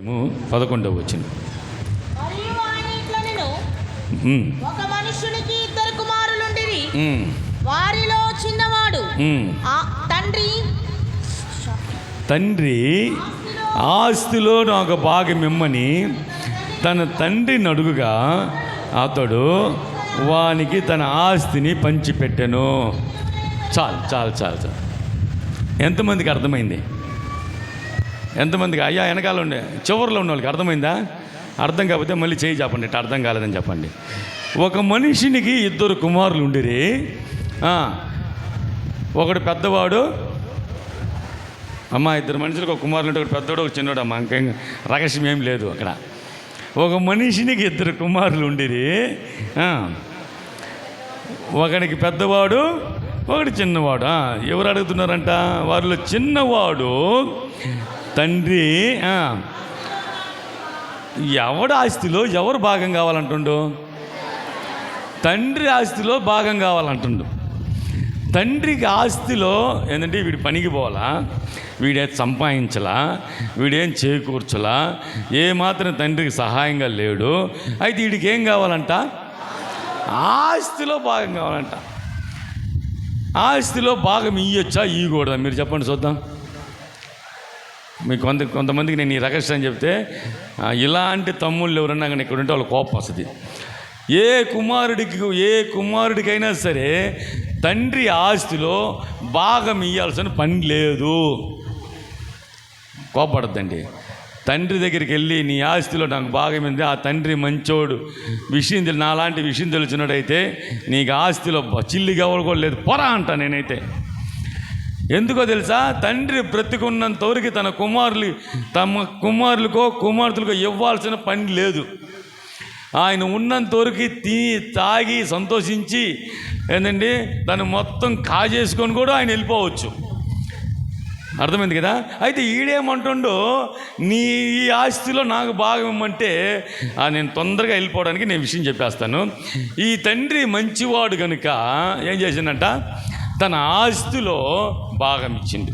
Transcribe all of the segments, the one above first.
11వ వచనం. ఒక మనుషునికి 2 కుమారులుండిరి. వారిలో చిన్నవాడు తండ్రి ఆస్తిలో నాకు భాగం ఇమ్మని తన తండ్రిని అడుగుగా అతడు వానికి తన ఆస్తిని పంచిపెట్టెను. చాలు చాలు చాలు చాలు. ఎంతమందికి అర్థమైంది? ఎంతమందికి? అయ్యా వెనకాల ఉండే చివరిలో ఉన్న వాళ్ళకి అర్థమైందా? అర్థం కాకపోతే మళ్ళీ చేయి చెప్పండి. ఇట్లా అర్థం కాలేదని చెప్పండి. ఒక మనిషినికి 2 కుమారులు ఉండిరి. ఒకడు పెద్దవాడు. అమ్మ 2 మనుషులకు ఒక కుమారులు ఉంటే ఒకటి పెద్దవాడు, ఒక చిన్నవాడు. అమ్మ ఇంకేం రహస్యం ఏం లేదు అక్కడ. ఒక మనిషినికి 2 కుమారులు ఉండిరి. ఒకడికి పెద్దవాడు, ఒకటి చిన్నవాడు. ఎవరు అడుగుతున్నారంట? వారిలో చిన్నవాడు తండ్రి ఎవడు ఆస్తిలో ఎవరు భాగం కావాలంటుండు? తండ్రి ఆస్తిలో భాగం కావాలంటుండు. తండ్రికి ఆస్తిలో ఏంటంటే వీడి పనికి పోవాలా, వీడే సంపాదించలా, వీడేం చేకూర్చలా, ఏమాత్రం తండ్రికి సహాయంగా లేడు. అయితే వీడికి ఏం కావాలంట? ఆస్తిలో భాగం కావాలంట. ఆస్తిలో భాగం ఇయ్యొచ్చా ఇయ్యకూడదా? మీరు చెప్పండి చూద్దాం. మీకు కొంతమందికి నేను ఈ రహస్యం చెప్తే ఇలాంటి తమ్ముళ్ళు ఎవరన్నా కానీ ఇక్కడ ఉంటే వాళ్ళ కోపం వస్తుంది. ఏ కుమారుడికైనా సరే తండ్రి ఆస్తిలో భాగం ఇవ్వాల్సిన పని లేదు. కోపడద్దండి. తండ్రి దగ్గరికి వెళ్ళి నీ ఆస్తిలో నాకు భాగం ఏంది, ఆ తండ్రి మంచోడు, నాలాంటి విషయం తెలిసినట్టయితే నీకు ఆస్తిలో చిల్లి గవలలేదు పొరా అంట నేనైతే. ఎందుకో తెలుసా? తండ్రి బ్రతికున్నంత వరకు తమ కుమారులకో కుమార్తెలకో ఇవ్వాల్సిన పని లేదు. ఆయన ఉన్నంత వరకు తాగి సంతోషించి ఏంటండి తను మొత్తం కాజేసుకొని కూడా ఆయన వెళ్ళిపోవచ్చు. అర్థమైంది కదా? అయితే ఈడేమంటుండో నీ ఈ ఆస్తిలో నాకు భాగం ఇమ్మంటే నేను తొందరగా వెళ్ళిపోవడానికి నేను విషయం చెప్పేస్తాను. ఈ తండ్రి మంచివాడు కనుక ఏం చేసిందంట? తన ఆస్తిలో భాగం ఇచ్చిండు.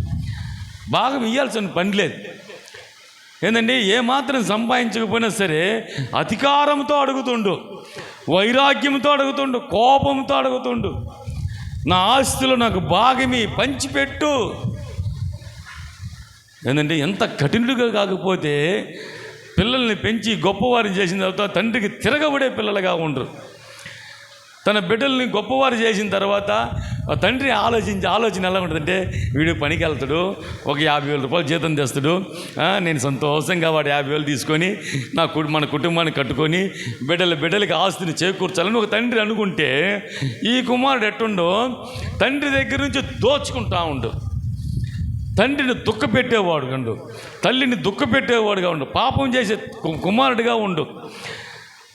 భాగం ఇవ్వాల్సిన పని లేదు. ఏంటండి ఏమాత్రం సంపాదించకపోయినా సరే అధికారంతో అడుగుతుండు, వైరాగ్యంతో అడుగుతుండు, కోపంతో అడుగుతుండు. నా ఆస్తిలో నాకు భాగమి పంచిపెట్టు. ఏంటంటే ఎంత కఠినుడిగా కాకపోతే పిల్లల్ని పెంచి గొప్పవారిని చేసిన తర్వాత తండ్రికి తిరగబడే పిల్లలుగా ఉండరు. తన బిడ్డల్ని గొప్పవారు చేసిన తర్వాత తండ్రి ఆలోచన ఎలా ఉంటుందంటే వీడు పనికి వెళ్తాడు, ఒక 50,000 రూపాయలు జీతం తెస్తాడు, నేను సంతోషంగా వాడు 50,000 తీసుకొని మన కుటుంబాన్ని కట్టుకొని బిడ్డలకి ఆస్తిని చేకూర్చాలని ఒక తండ్రి అనుకుంటే, ఈ కుమారుడు ఎట్టుండో తండ్రి దగ్గర నుంచి దోచుకుంటా ఉండు, తండ్రిని దుఃఖపెట్టేవాడు ఉండు, తల్లిని దుఃఖపెట్టేవాడుగా ఉండు, పాపం చేసే కుమారుడిగా ఉండు.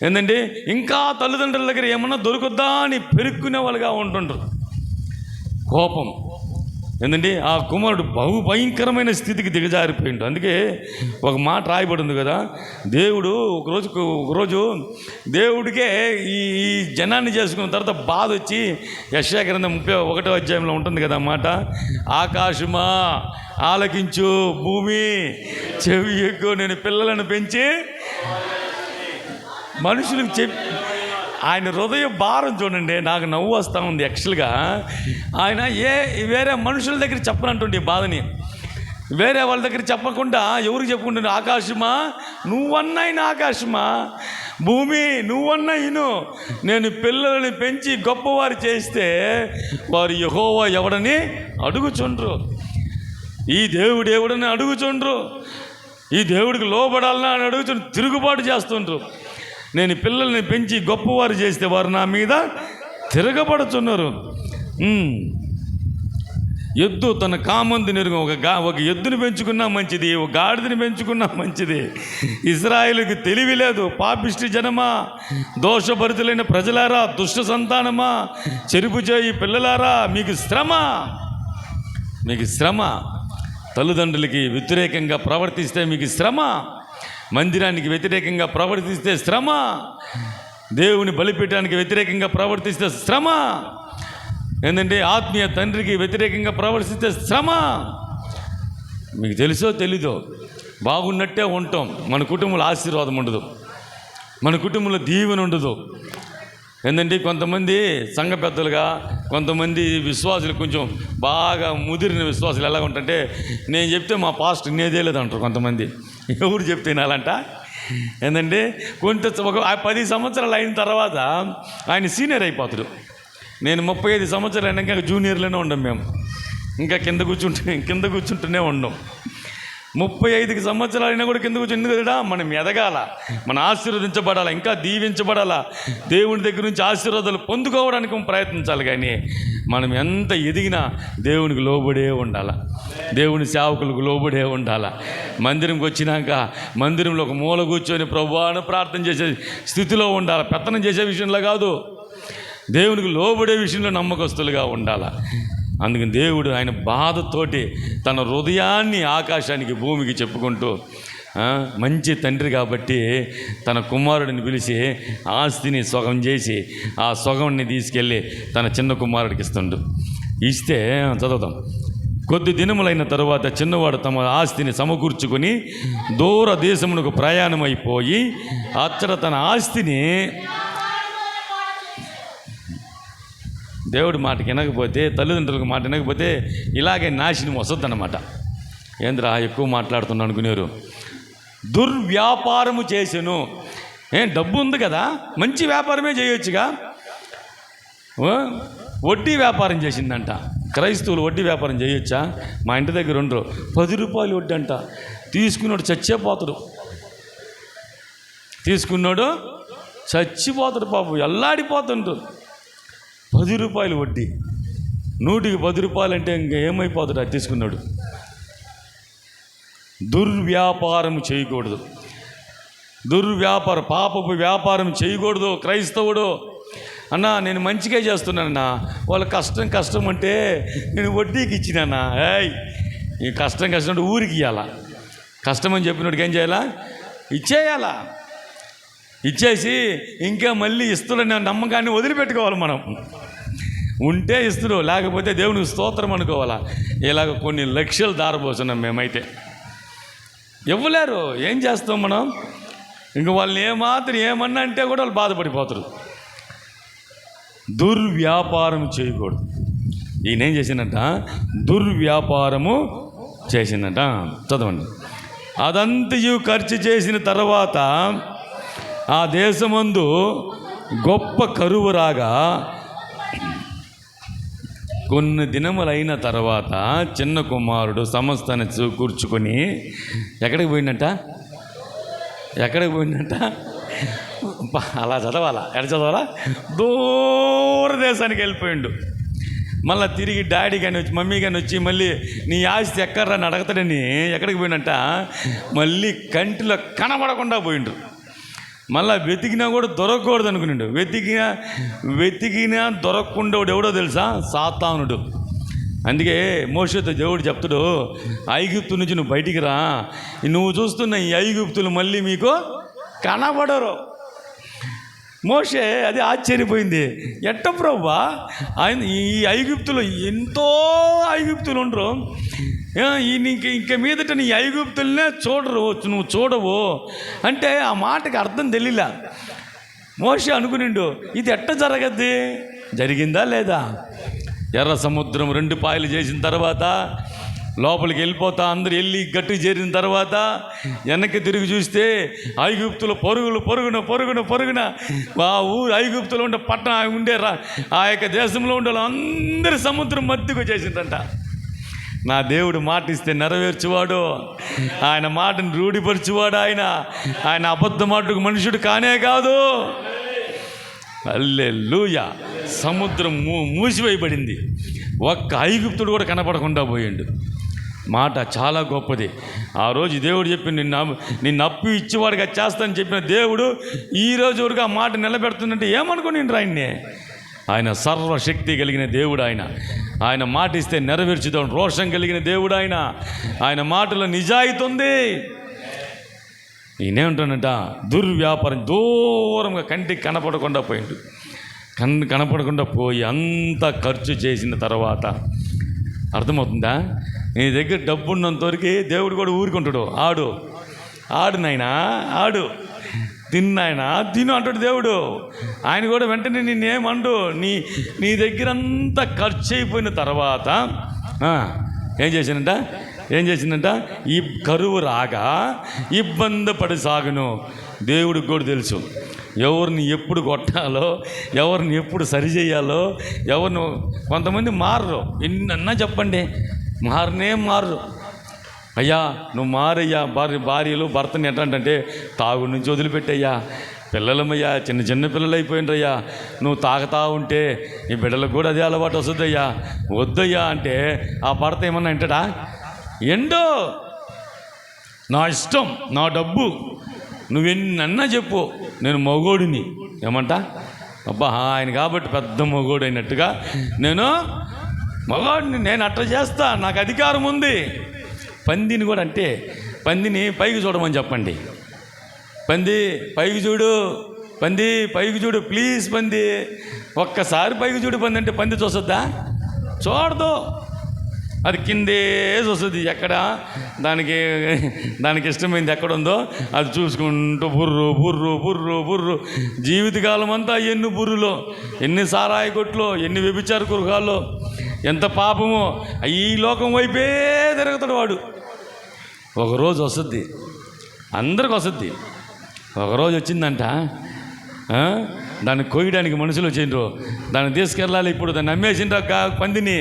ఏంటంటే ఇంకా తల్లిదండ్రుల దగ్గర ఏమన్నా దొరుకుద్దా అని పెరుక్కునే వాళ్ళుగా ఉంటుండ్రు. కోపం ఏంటంటే ఆ కుమారుడు బహు భయంకరమైన స్థితికి దిగజారిపోయిండు. అందుకే ఒక మాట రాయబడింది కదా, దేవుడు ఒకరోజు దేవుడికే ఈ జనాన్ని చేసుకున్న తర్వాత బాధ వచ్చి యెషయా గ్రంథం 31వ అధ్యాయంలో ఉంటుంది కదా మాట, ఆకాశమా ఆలకించు, భూమి చెవి ఎక్కువ, నేను పిల్లలను పెంచి మనుషులకు ఆయన హృదయ భారం చూడండి. నాకు నవ్వు వస్తూ ఉంది. యాక్చువల్గా ఆయన వేరే మనుషుల దగ్గర చెప్పనంటుండే బాధని, వేరే వాళ్ళ దగ్గర చెప్పకుండా ఎవరికి చెప్పుకుంటుండే, ఆకాశమా నువ్వన్నైనా, ఆకాశమా భూమి నువ్వన్నైను, నేను పిల్లలని పెంచి గొప్పవారు చేస్తే వారు యెహోవా ఎవడని అడుగుచుండ్రు, ఈ దేవుడు ఎవడని అడుగుచుండ్రు, ఈ దేవుడికి లోబడాలని అని అడుగుచుండ్రు, తిరుగుబాటు చేస్తుండ్రు. నేను పిల్లల్ని పెంచి గొప్పవారు చేస్తే వారు నా మీద తిరగబడుతున్నారు. ఎద్దు తన కామంది నెరుగు, ఒక ఎద్దుని పెంచుకున్నా మంచిది, ఒక గాడిదని పెంచుకున్నా మంచిది. ఇశ్రాయేలుకి తెలివి లేదు. పాపిష్టి జనమా, దోషభరితులైన ప్రజలారా, దుష్ట సంతానమా, చెరుపు చేయి పిల్లలారా, మీకు శ్రమ. తల్లిదండ్రులకి వ్యతిరేకంగా ప్రవర్తిస్తే మీకు శ్రమ, మందిరానికి వ్యతిరేకంగా ప్రవర్తిస్తే శ్రమ, దేవుని బలిపీఠానికి వ్యతిరేకంగా ప్రవర్తిస్తే శ్రమ, ఏంటంటే ఆత్మీయ తండ్రికి వ్యతిరేకంగా ప్రవర్తిస్తే శ్రమ. మీకు తెలుసో తెలీదో బాగున్నట్టే ఉంటాం, మన కుటుంబంలో ఆశీర్వాదం ఉండదు, మన కుటుంబంలో దీవెన ఉండదు. ఏంటంటే కొంతమంది సంఘ పెద్దలుగా, కొంతమంది విశ్వాసులు కొంచెం బాగా ముదిరిన విశ్వాసులు ఎలా ఉంటుంటే, నేను చెప్తే మా పాస్టర్ నేదే లేదంటారు కొంతమంది. ఎవరు చెప్తే వినాలంట. ఏంటంటే ఒక 10 సంవత్సరాలు అయిన తర్వాత ఆయన సీనియర్ అయిపోతాడు. నేను 35 సంవత్సరాలు అయినాక జూనియర్లోనే ఉండం మేము, ఇంకా కింద కూర్చుంటూనే ఉండం. 35 సంవత్సరాలు అయినా కూడా కింద కూర్చుంది కదా. మనం ఎదగాల, మనం ఆశీర్వదించబడాలా, ఇంకా దీవించబడాలా, దేవుని దగ్గర నుంచి ఆశీర్వాదాలు పొందుకోవడానికి ప్రయత్నించాలి. కానీ మనం ఎంత ఎదిగినా దేవునికి లోబడే ఉండాలా, దేవుని సేవకులకు లోబడే ఉండాలా. మందిరంకి వచ్చినాక మందిరంలో ఒక మూల కూర్చొని ప్రభువాను ప్రార్థన చేసే స్థితిలో ఉండాలి. పెత్తనం చేసే విషయంలో కాదు, దేవునికి లోబడే విషయంలో నమ్మకస్తులుగా ఉండాలి. అందుకని దేవుడు ఆయన బాధతోటి తన హృదయాన్ని ఆకాశానికి భూమికి చెప్పుకుంటూ, మంచి తండ్రి కాబట్టి తన కుమారుడిని పిలిచి ఆస్తిని సొగం చేసి ఆ సొగంని తీసుకెళ్ళి తన చిన్న కుమారుడికి ఇస్తుండు. ఇస్తే చదువుతాం. కొద్ది దినములైన తరువాత చిన్నవాడు తమ ఆస్తిని సమకూర్చుకొని దూర దేశమునకు ప్రయాణమైపోయి అచ్చట తన ఆస్తిని, దేవుడి మాటకి వినకపోతే, తల్లిదండ్రులకు మాట వినకపోతే ఇలాగే నాశనం వస్తుందన్నమాట. ఏంద్రా ఎక్కువ మాట్లాడుతున్నా అనుకునేరు. దుర్వ్యాపారము చేసెను. డబ్బు ఉంది కదా, మంచి వ్యాపారమే చేయొచ్చుగా. వడ్డీ వ్యాపారం చేసిందంట. క్రైస్తవులు వడ్డీ వ్యాపారం చేయొచ్చా? మా ఇంటి దగ్గర ఉండరు. 10 రూపాయలు వడ్డీ అంట. తీసుకున్నాడు చచ్చిపోతాడు, తీసుకున్నాడు చచ్చిపోతాడు పాపం, ఎల్లాడిపోతుండ్రు. 10 రూపాయలు వడ్డీ, 100కి 10 రూపాయలు అంటే ఇంకా ఏమైపోతాడు అది తీసుకున్నాడు. దుర్వ్యాపారం చేయకూడదు, పాపపు వ్యాపారం చేయకూడదు. క్రైస్తవుడు అన్నా నేను మంచిగా చేస్తున్నానన్నా, వాళ్ళ కష్టం అంటే నేను వడ్డీకి ఇచ్చినానా? ఈ కష్టం అంటే ఊరికి ఇవ్వాలా. కష్టం అని చెప్పినోడికి ఏం చేయాలా? ఇచ్చేయాలా. ఇచ్చేసి ఇంకా మళ్ళీ ఇస్తున్న నమ్మకాన్ని వదిలిపెట్టుకోవాలి. మనం ఉంటే ఇస్తుడు, లేకపోతే దేవునికి స్తోత్రం అనుకోవాలా. ఇలాగ కొన్ని లక్షలు దారపోతున్నాం మేమైతే. ఇవ్వలేరు, ఏం చేస్తాం మనం? ఇంక వాళ్ళని ఏమన్నా అంటే కూడా వాళ్ళు బాధపడిపోతారు. దుర్వ్యాపారం చేయకూడదు. ఈయనేం చేసిందంట? దుర్వ్యాపారము చేసిందంట. చదవండి. అదంతయు ఖర్చు చేసిన తర్వాత ఆ దేశమందు గొప్ప కరువు రాగా కొన్ని దినములైన తర్వాత చిన్న కుమారుడు సమస్తాన్ని కూర్చుకొని ఎక్కడికి పోయిందంట? అలా చదవాలా? ఎక్కడ చదవాలా? దూరదేశానికి వెళ్ళిపోయిండు. మళ్ళీ తిరిగి డాడీ కానీ వచ్చి, మమ్మీ కానీ వచ్చి మళ్ళీ నీ ఆస్తి ఎక్కడ్రా అని అడగతాడని ఎక్కడికి పోయిందంట? మళ్ళీ కంటిలో కనబడకుండా పోయిండ్రు. మళ్ళీ వెతికినా కూడా దొరకకూడదు అనుకున్నాడు. వెతికినా దొరకకుండా ఎవడో తెలుసా? సాతానుడు. అందుకే మోషేతో దేవుడు చెప్తాడు, ఐగుప్తు నుంచి నువ్వు బయటికి రా, నువ్వు చూస్తున్న ఈ ఐగుప్తులు మళ్ళీ మీకు కనబడరు. మోషే అది ఆశ్చర్యపోయింది. ఎట్ట ప్రభువా, ఆయన ఈ ఐగుప్తులు ఎంతో ఐగుప్తులు ఉండరు, ఇంక మీదట నీ ఐగుప్తులనే నువ్వు చూడవు అంటే ఆ మాటకి అర్థం తెలియలే. మోషే అనుకునిండు, ఇది ఎట్ట జరగద్ది? జరిగిందా లేదా? ఎర్ర సముద్రం 2 పాయలు చేసిన తర్వాత లోపలికి వెళ్ళిపోతా అందరు వెళ్ళి గట్టు చేరిన తర్వాత వెనక్కి తిరిగి చూస్తే ఐగుప్తులు పొరుగున ఆ ఊరు ఐగుప్తులో ఉండే పట్టణం ఉండే ఆ యొక్క దేశంలో ఉండే అందరి సముద్రం మధ్యకు చేసిందంట. నా దేవుడు మాట ఇస్తే నెరవేర్చువాడు, ఆయన మాటను రూఢిపరచువాడు. ఆయన అబద్ధ మాటకు మనుషుడు కానే కాదు. హల్లెలూయా. సముద్రం మూసివేయబడింది. ఒక్క ఐగుప్తుడు కూడా కనపడకుండా పోయిండు. మాట చాలా గొప్పది. ఆ రోజు దేవుడు చెప్పి నిన్ను అప్పు ఇచ్చేవాడిగా చేస్తానని చెప్పిన దేవుడు ఈరోజు వరకు ఆ మాట నిలబెడుతుందంటే ఏమనుకునిండ్రు ఆయన్ని? ఆయన సర్వశక్తి కలిగిన దేవుడు. ఆయన మాట ఇస్తే నెరవేర్చుదాం రోషం కలిగిన దేవుడు. ఆయన మాటలో నిజాయితీ ఉంది. ఈయనేమంటానంట? దుర్వ్యాపారం దూరంగా కంటికి కనపడకుండా పోయిండు. కనపడకుండా పోయి అంతా ఖర్చు చేసిన తర్వాత అర్థమవుతుందా? నీ దగ్గర డబ్బు ఉన్నంతవరకు దేవుడు కూడా ఊరుకుంటాడు. ఆడు నాయనా ఆడు, తిన్నాయనా తిను అంటాడు దేవుడు. ఆయన కూడా వెంటనే నిన్నేమండు, నీ దగ్గరంతా ఖర్చు అయిపోయిన తర్వాత ఏం చేసిందంట ఈ కరువు రాగా ఇబ్బంది పడి సాగును. దేవుడికి కూడా తెలుసు ఎవరిని ఎప్పుడు కొట్టాలో, ఎవరిని ఎప్పుడు సరిచేయాలో, ఎవరిని. కొంతమంది మారరు, ఎన్నన్నా చెప్పండి మారరు. అయ్యా నువ్వు మారయ్యా, భార్యలు భర్తని ఎట్లాంటే తాగు నుంచి వదిలిపెట్టయ్యా, పిల్లలమయ్యా చిన్న పిల్లలు అయిపోయినరయ్యా, నువ్వు తాగుతా ఉంటే ఈ బిడ్డలకు కూడా అదే అలవాటు వస్తుందయ్యా, వద్దయ్యా అంటే ఆ భర్త ఏమన్నా అంటాడా? ఏంటో నా ఇష్టం, నా డబ్బు, నువ్వెన్నన్నా చెప్పు, నేను మగోడిని. ఏమంట? అబ్బా ఆయన కాబట్టి పెద్ద మగోడు అయినట్టుగా నేను మగోడిని, నేను అట్లా చేస్తా, నాకు అధికారం ఉంది. పందిని కూడా అంటే పందిని పైకి చూడమని చెప్పండి. పంది పైకి చూడు, పంది పైకి చూడు ప్లీజ్, పంది ఒక్కసారి పైకి చూడు పంది అంటే పంది చూస్తుందా? చూడదు, అది కిందే వస్తుంది. ఎక్కడ దానికి ఇష్టమైంది ఎక్కడుందో అది చూసుకుంటూ బుర్రు బుర్రు బుర్రు బుర్రు జీవితకాలం అంతా ఎన్ని బుర్రులో, ఎన్ని సారాయి కొట్లో, ఎన్ని వ్యభిచార గృహాల్లో, ఎంత పాపమో ఈ లోకం వైపే తిరుగుతాడు వాడు. ఒకరోజు వస్తుంది, అందరికి వస్తుంది. ఒకరోజు వచ్చిందంట, దాన్ని కొయ్యడానికి మనుషులు వచ్చిండ్రు, దాన్ని తీసుకెళ్ళాలి. ఇప్పుడు దాన్ని అమ్మేసిండ్రు పందిని.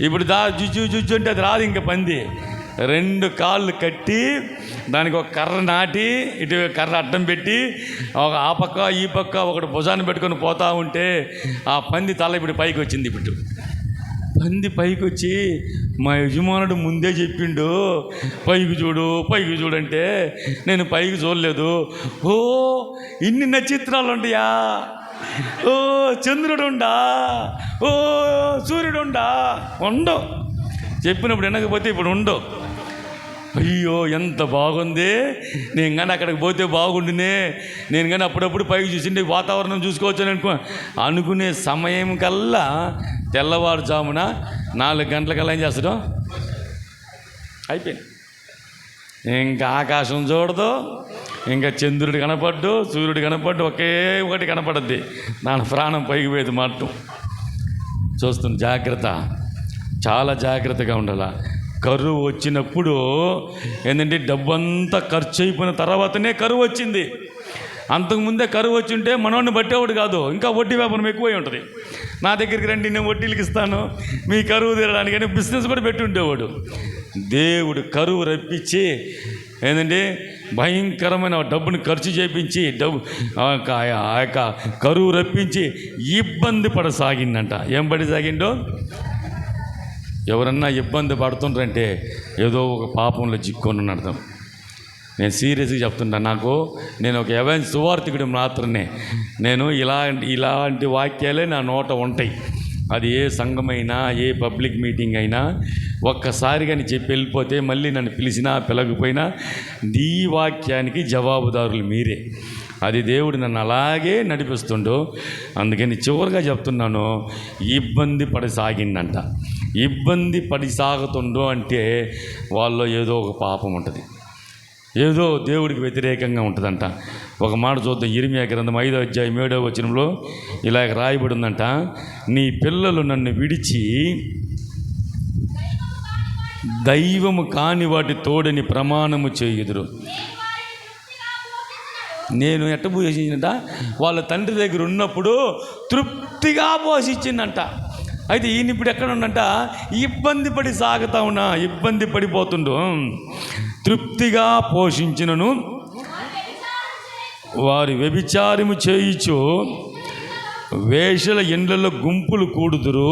ఇప్పుడు జుజ్జు అంటే అది రాదు ఇంకా పంది. 2 కాళ్ళు కట్టి దానికి ఒక కర్ర నాటి, ఇటు కర్ర అడ్డం పెట్టి ఒక ఆ పక్క ఈ పక్క ఒకటి భుజాన్ని పెట్టుకొని పోతూ ఉంటే ఆ పంది తల ఇప్పుడు పైకి వచ్చింది. ఇప్పుడు పంది పైకి వచ్చి మా యజమానుడు ముందే చెప్పిండు పైకి చూడు అంటే నేను పైకి చూడలేదు. ఓ ఇన్ని నక్షత్రాలు ఉంటాయా, ఓ చంద్రుడుండా, ఓ సూర్యుడుండా, ఉండవు. చెప్పినప్పుడు వినకపోతే ఇప్పుడు ఉండవు. అయ్యో ఎంత బాగుంది, నేను కానీ అక్కడికి పోతే బాగుండునే, నేను కానీ అప్పుడప్పుడు పైకి చూసిండే వాతావరణం చూసుకోవచ్చు అనుకునే సమయం కల్లా తెల్లవారుజామున 4 గంటలకల్లా ఏం చేస్తాడు, అయిపోయింది. ఇంకా ఆకాశం చూడదు, ఇంకా చంద్రుడు కనపడ్డు, సూర్యుడు కనపడ్డు, ఒకే ఒకటి కనపడద్ది, దాని ప్రాణం పైకి పోయేది మాత్రం. చూస్తుంది, జాగ్రత్త, చాలా జాగ్రత్తగా ఉండాల. కరువు వచ్చినప్పుడు ఏంటంటే డబ్బంతా ఖర్చు అయిపోయిన తర్వాతనే కరువు వచ్చింది. అంతకుముందే కరువు వచ్చి ఉంటే మనోడిని బట్టేవాడు కాదు, ఇంకా వడ్డీ వ్యాపారం ఎక్కువై ఉంటుంది. నా దగ్గరికి రండి, నేను వడ్డీలకి ఇస్తాను, మీ కరువు తీరడానికి అని బిజినెస్ కూడా పెట్టి ఉండేవాడు. దేవుడు కరువు రప్పించి ఏంటంటే భయంకరమైన డబ్బుని ఖర్చు చేయించి ఆ యొక్క కరువు రప్పించి ఇబ్బంది పడసాగిందంట. ఏం పడసాగిండో, ఎవరన్నా ఇబ్బంది పడుతుండ్రంటే ఏదో ఒక పాపంలో చిక్కొని అర్థం. నేను సీరియస్గా చెప్తున్నా, నేను ఒక యవన సువార్థికుడు మాత్రమే. నేను ఇలాంటి వాక్యాలే నా నోట ఉంటాయి. అది ఏ సంఘమైనా, ఏ పబ్లిక్ మీటింగ్ అయినా ఒక్కసారి కానీ చెప్పి వెళ్ళిపోతే మళ్ళీ నన్ను పిలిచినా పిలకపోయినా ఈ వాక్యానికి జవాబుదారులు మీరే. అది దేవుడు నన్ను అలాగే నడిపిస్తుండో. అందుకని చివరిగా చెప్తున్నాను, ఇబ్బంది పడి సాగిందంట. ఇబ్బంది పడి సాగుతుండో అంటే వాళ్ళలో ఏదో ఒక పాపం ఉంటుంది, ఏదో దేవుడికి వ్యతిరేకంగా ఉంటుందంట. ఒక మాట చూద్దాం, ఇర్మియా గ్రంథం 5వ అధ్యాయం 7వ వచనంలో ఇలా రాయబడి ఉందంట, నీ పిల్లలు నన్ను విడిచి దైవము కాని వాటి తోడని ప్రమాణము చేయుదురు. నేను ఎట్ట పోషించినట, వాళ్ళ తండ్రి దగ్గర ఉన్నప్పుడు తృప్తిగా పోషించిందంట. అయితే ఈయన ఇప్పుడు ఎక్కడ ఉన్నంట, ఇబ్బంది పడి సాగుతా ఉన్నా, ఇబ్బంది పడిపోతుండు. తృప్తిగా పోషించినను వారి వ్యభిచారము చేయించు వేషల ఎండ్లలో గుంపులు కూడుదురు.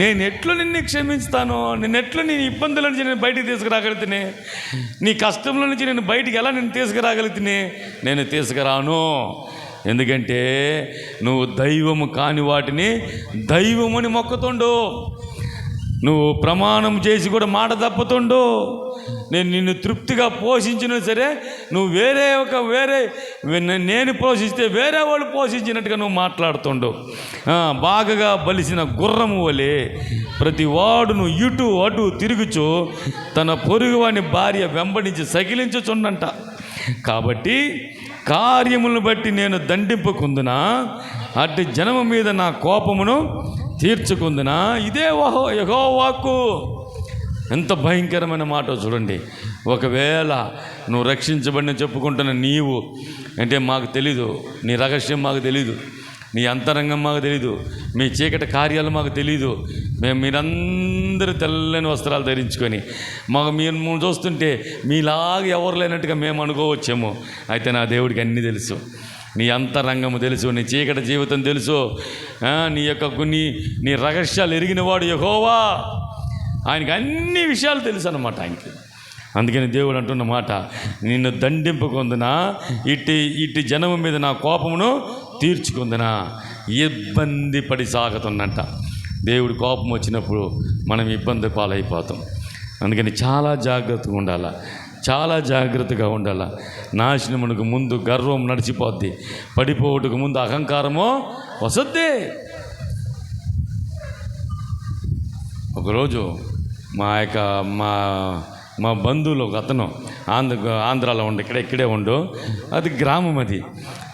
నేను ఎట్లు నిన్ను క్షమిస్తాను, నీ ఇబ్బందుల నుంచి నేను బయటికి తీసుకురాగలుగుతానే, నీ కష్టంలో నుంచి నేను బయటికి ఎలా నేను తీసుకురాగలుగుతానే, నేను తీసుకురాను. ఎందుకంటే నువ్వు దైవము కాని వాటిని దైవమని మొక్కుతుండు, నువ్వు ప్రమాణం చేసి కూడా మాట తప్పుతుండు, నేను నిన్ను తృప్తిగా పోషించినా సరే నువ్వు నేను పోషిస్తే వేరే వాళ్ళు పోషించినట్టుగా నువ్వు మాట్లాడుతుండు. బాగా బలిసిన గుర్రము వలె ప్రతి వాడును ఇటు అటు తిరుగుచు తన పొరుగువాని భార్య వెంబడించి సకిలించుచుండంట. కాబట్టి కార్యములను బట్టి నేను దండింపుకుందునా, అట్టి జనము మీద నా కోపమును తీర్చుకుందునా. ఇదే యెహోవా వాక్కు. ఎంత భయంకరమైన మాట చూడండి. ఒకవేళ నువ్వు రక్షించబడిన చెప్పుకుంటున్న నీవు అంటే మాకు తెలీదు, నీ రహస్యం మాకు తెలీదు, నీ అంతరంగం మాకు తెలీదు, మీ చీకటి కార్యాలు మాకు తెలీదు. మీరందరూ తెల్లని వస్త్రాలు ధరించుకొని మీరు చూస్తుంటే మీలాగా ఎవరు లేనట్టుగా మేము అనుకోవచ్చేమో. అయితే నా దేవుడికి అన్నీ తెలుసు, నీ అంతరంగము తెలుసు, నీ చీకటి జీవితం తెలుసు, నీ యొక్క నీ రహస్యాలు ఎరిగినవాడు యెహోవా. ఆయనకి అన్ని విషయాలు తెలుసు అన్నమాట ఆయనకి. అందుకని దేవుడు అంటున్న మాట, నిన్ను దండింపుకుందునా, ఇట్టి జనము మీద నా కోపమును తీర్చుకుందునా. ఇబ్బంది పడి సాగుతున్నట్ట. దేవుడి కోపం వచ్చినప్పుడు మనం ఇబ్బంది పాలైపోతాం. అందుకని చాలా జాగ్రత్తగా ఉండాలి, చాలా జాగ్రత్తగా ఉండాలి. నాశనమునకు ముందు గర్వం నడిచిపోద్ది, పడిపోవుటకు ముందు అహంకారమో వసద్ది. ఒకరోజు మా బంధువులు ఒక అతను ఆంధ్రాలో ఉండు, ఇక్కడే ఉండు, అది గ్రామం. అది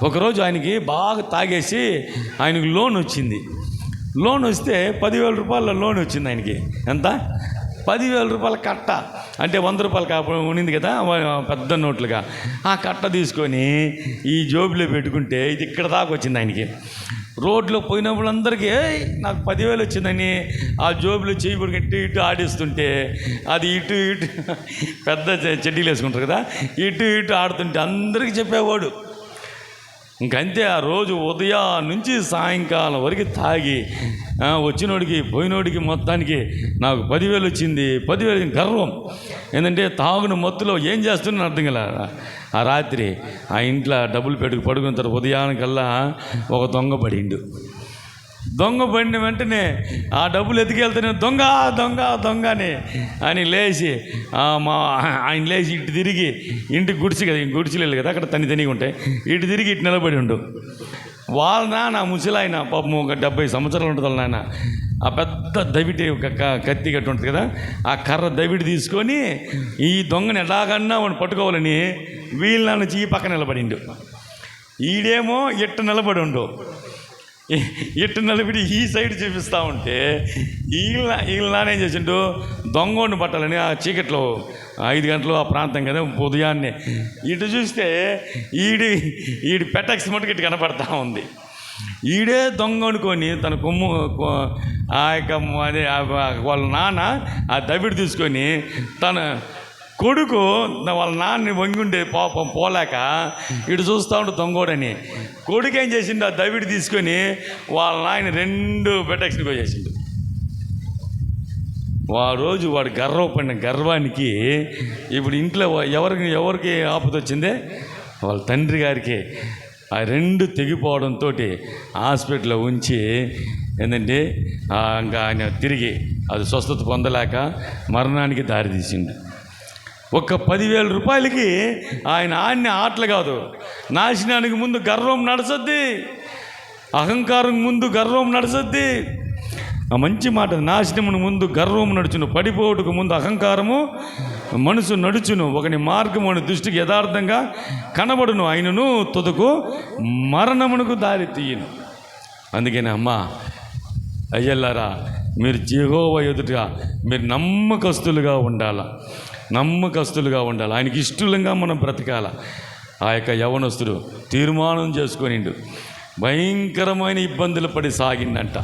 ఒకరోజు ఆయనకి బాగా తాగేసి ఆయనకు లోన్ వచ్చింది. లోన్ వస్తే 10,000 రూపాయల లోన్ వచ్చింది ఆయనకి. ఎంత? 10,000 రూపాయల కట్ట. అంటే 100 రూపాయలు కాకపోతే ఉండింది కదా పెద్ద నోట్లుగా, ఆ కట్ట తీసుకొని ఈ జోబులో పెట్టుకుంటే ఇది ఇక్కడ దాకా వచ్చింది ఆయనకి. రోడ్లో పోయినప్పుడు అందరికీ నాకు 10,000 వచ్చిందని ఆ జోబులో చేయి పడుకుని ఇటు ఆడిస్తుంటే అది ఇటు పెద్ద చెడ్డీలు వేసుకుంటారు కదా, ఇటు ఆడుతుంటే అందరికీ చెప్పేవాడు. ఇంకంతే. ఆ రోజు ఉదయం నుంచి సాయంకాలం వరకు తాగి వచ్చినోడికి పోయినోడికి మొత్తానికి నాకు 10,000 వచ్చింది, 10,000 గర్వం. ఏంటంటే తాగున మత్తులో ఏం చేస్తున్నా అర్థం కదా. ఆ రాత్రి ఆ ఇంట్లో డబ్బులు పడుకున్న తర్వాత ఉదయానికల్లా ఒక దొంగ పడిన వెంటనే ఆ డబ్బులు ఎత్తుకెళ్తానే దొంగ అని లేచి ఆయన లేచి ఇటు తిరిగి ఇంటికి గుడిచిలేదు కదా, అక్కడ తనిగా ఉంటాయి, ఇటు తిరిగి ఇటు నిలబడి ఉండు. వాళ్ళ నాన్న ముసలాయన పాపం ఒక 70 సంవత్సరాలు ఉంటుంది వాళ్ళ నాన్న. ఆ పెద్ద దవిటి కత్తి గట్టి ఉంటుంది కదా, ఆ కర్ర దవిడి తీసుకొని ఈ దొంగని ఎలాగన్నా వాడిని పట్టుకోవాలని వీళ్ళ నుంచి ఈ పక్క నిలబడిండు. ఈడేమో నిలబడి ఉండు, ఇట్టు నిలబడి ఈ సైడ్ చూపిస్తూ ఉంటే వీళ్ళ నానేం చేసిండు, దొంగోడిని పట్టాలని ఆ చీకట్లో 5 గంటలు ఆ ప్రాంతం కదా ఉదయాన్నే ఇటు చూస్తే ఈడి పెటక్స్ మటుకు ఇటు కనపడతా ఉంది. ఈడే దొంగ అనుకొని తన కొమ్ము ఆ యొక్క అదే వాళ్ళ నాన్న ఆ దవిడి తీసుకొని తన కొడుకు వాళ్ళ నాన్నని వంగుండే పాపం పోలేక ఇటు చూస్తూ ఉంటే దొంగోడని కొడుకు ఏం చేసిండు, ఆ దవిడి తీసుకొని వాళ్ళ నాయన 2 బెటక్స్ని పోయేసిండు. రోజు వాడు గర్వపడిన గర్వానికి ఇప్పుడు ఇంట్లో ఎవరికి ఆపద వచ్చిందే, వాళ్ళ తండ్రి గారికి. ఆ 2 తెగిపోవడంతో హాస్పిటల్లో ఉంచి ఏంటంటే ఇంకా ఆయన తిరిగి అది స్వస్థత పొందలేక మరణానికి దారి తీసిండు. ఒక్క 10,000 రూపాయలకి ఆయన ఆడిన ఆటలు కాదు. నాశనానికి ముందు గర్వం నడసద్ది, అహంకారం ముందు గర్వం నడసద్ది. ఆ మంచి మాట, నాశనమును ముందు గర్వము నడుచును, పడిపోవుటకు ముందు అహంకారము మనసు నడుచును, ఒకని మార్గము అని దృష్టికి యథార్థంగా కనబడును, ఆయనను తుదకు మరణమునకు దారి తీయను. అందుకని అమ్మా అయ్యల్లారా, మీరు యెహోవా ఎదుట మీరు నమ్మకస్తులుగా ఉండాలి. ఆయనకి ఇష్టంగా మనం బ్రతకాల. ఆ యొక్క యవనస్తుడు తీర్మానం చేసుకొనిండు, భయంకరమైన ఇబ్బందులు పడి సాగిందంట.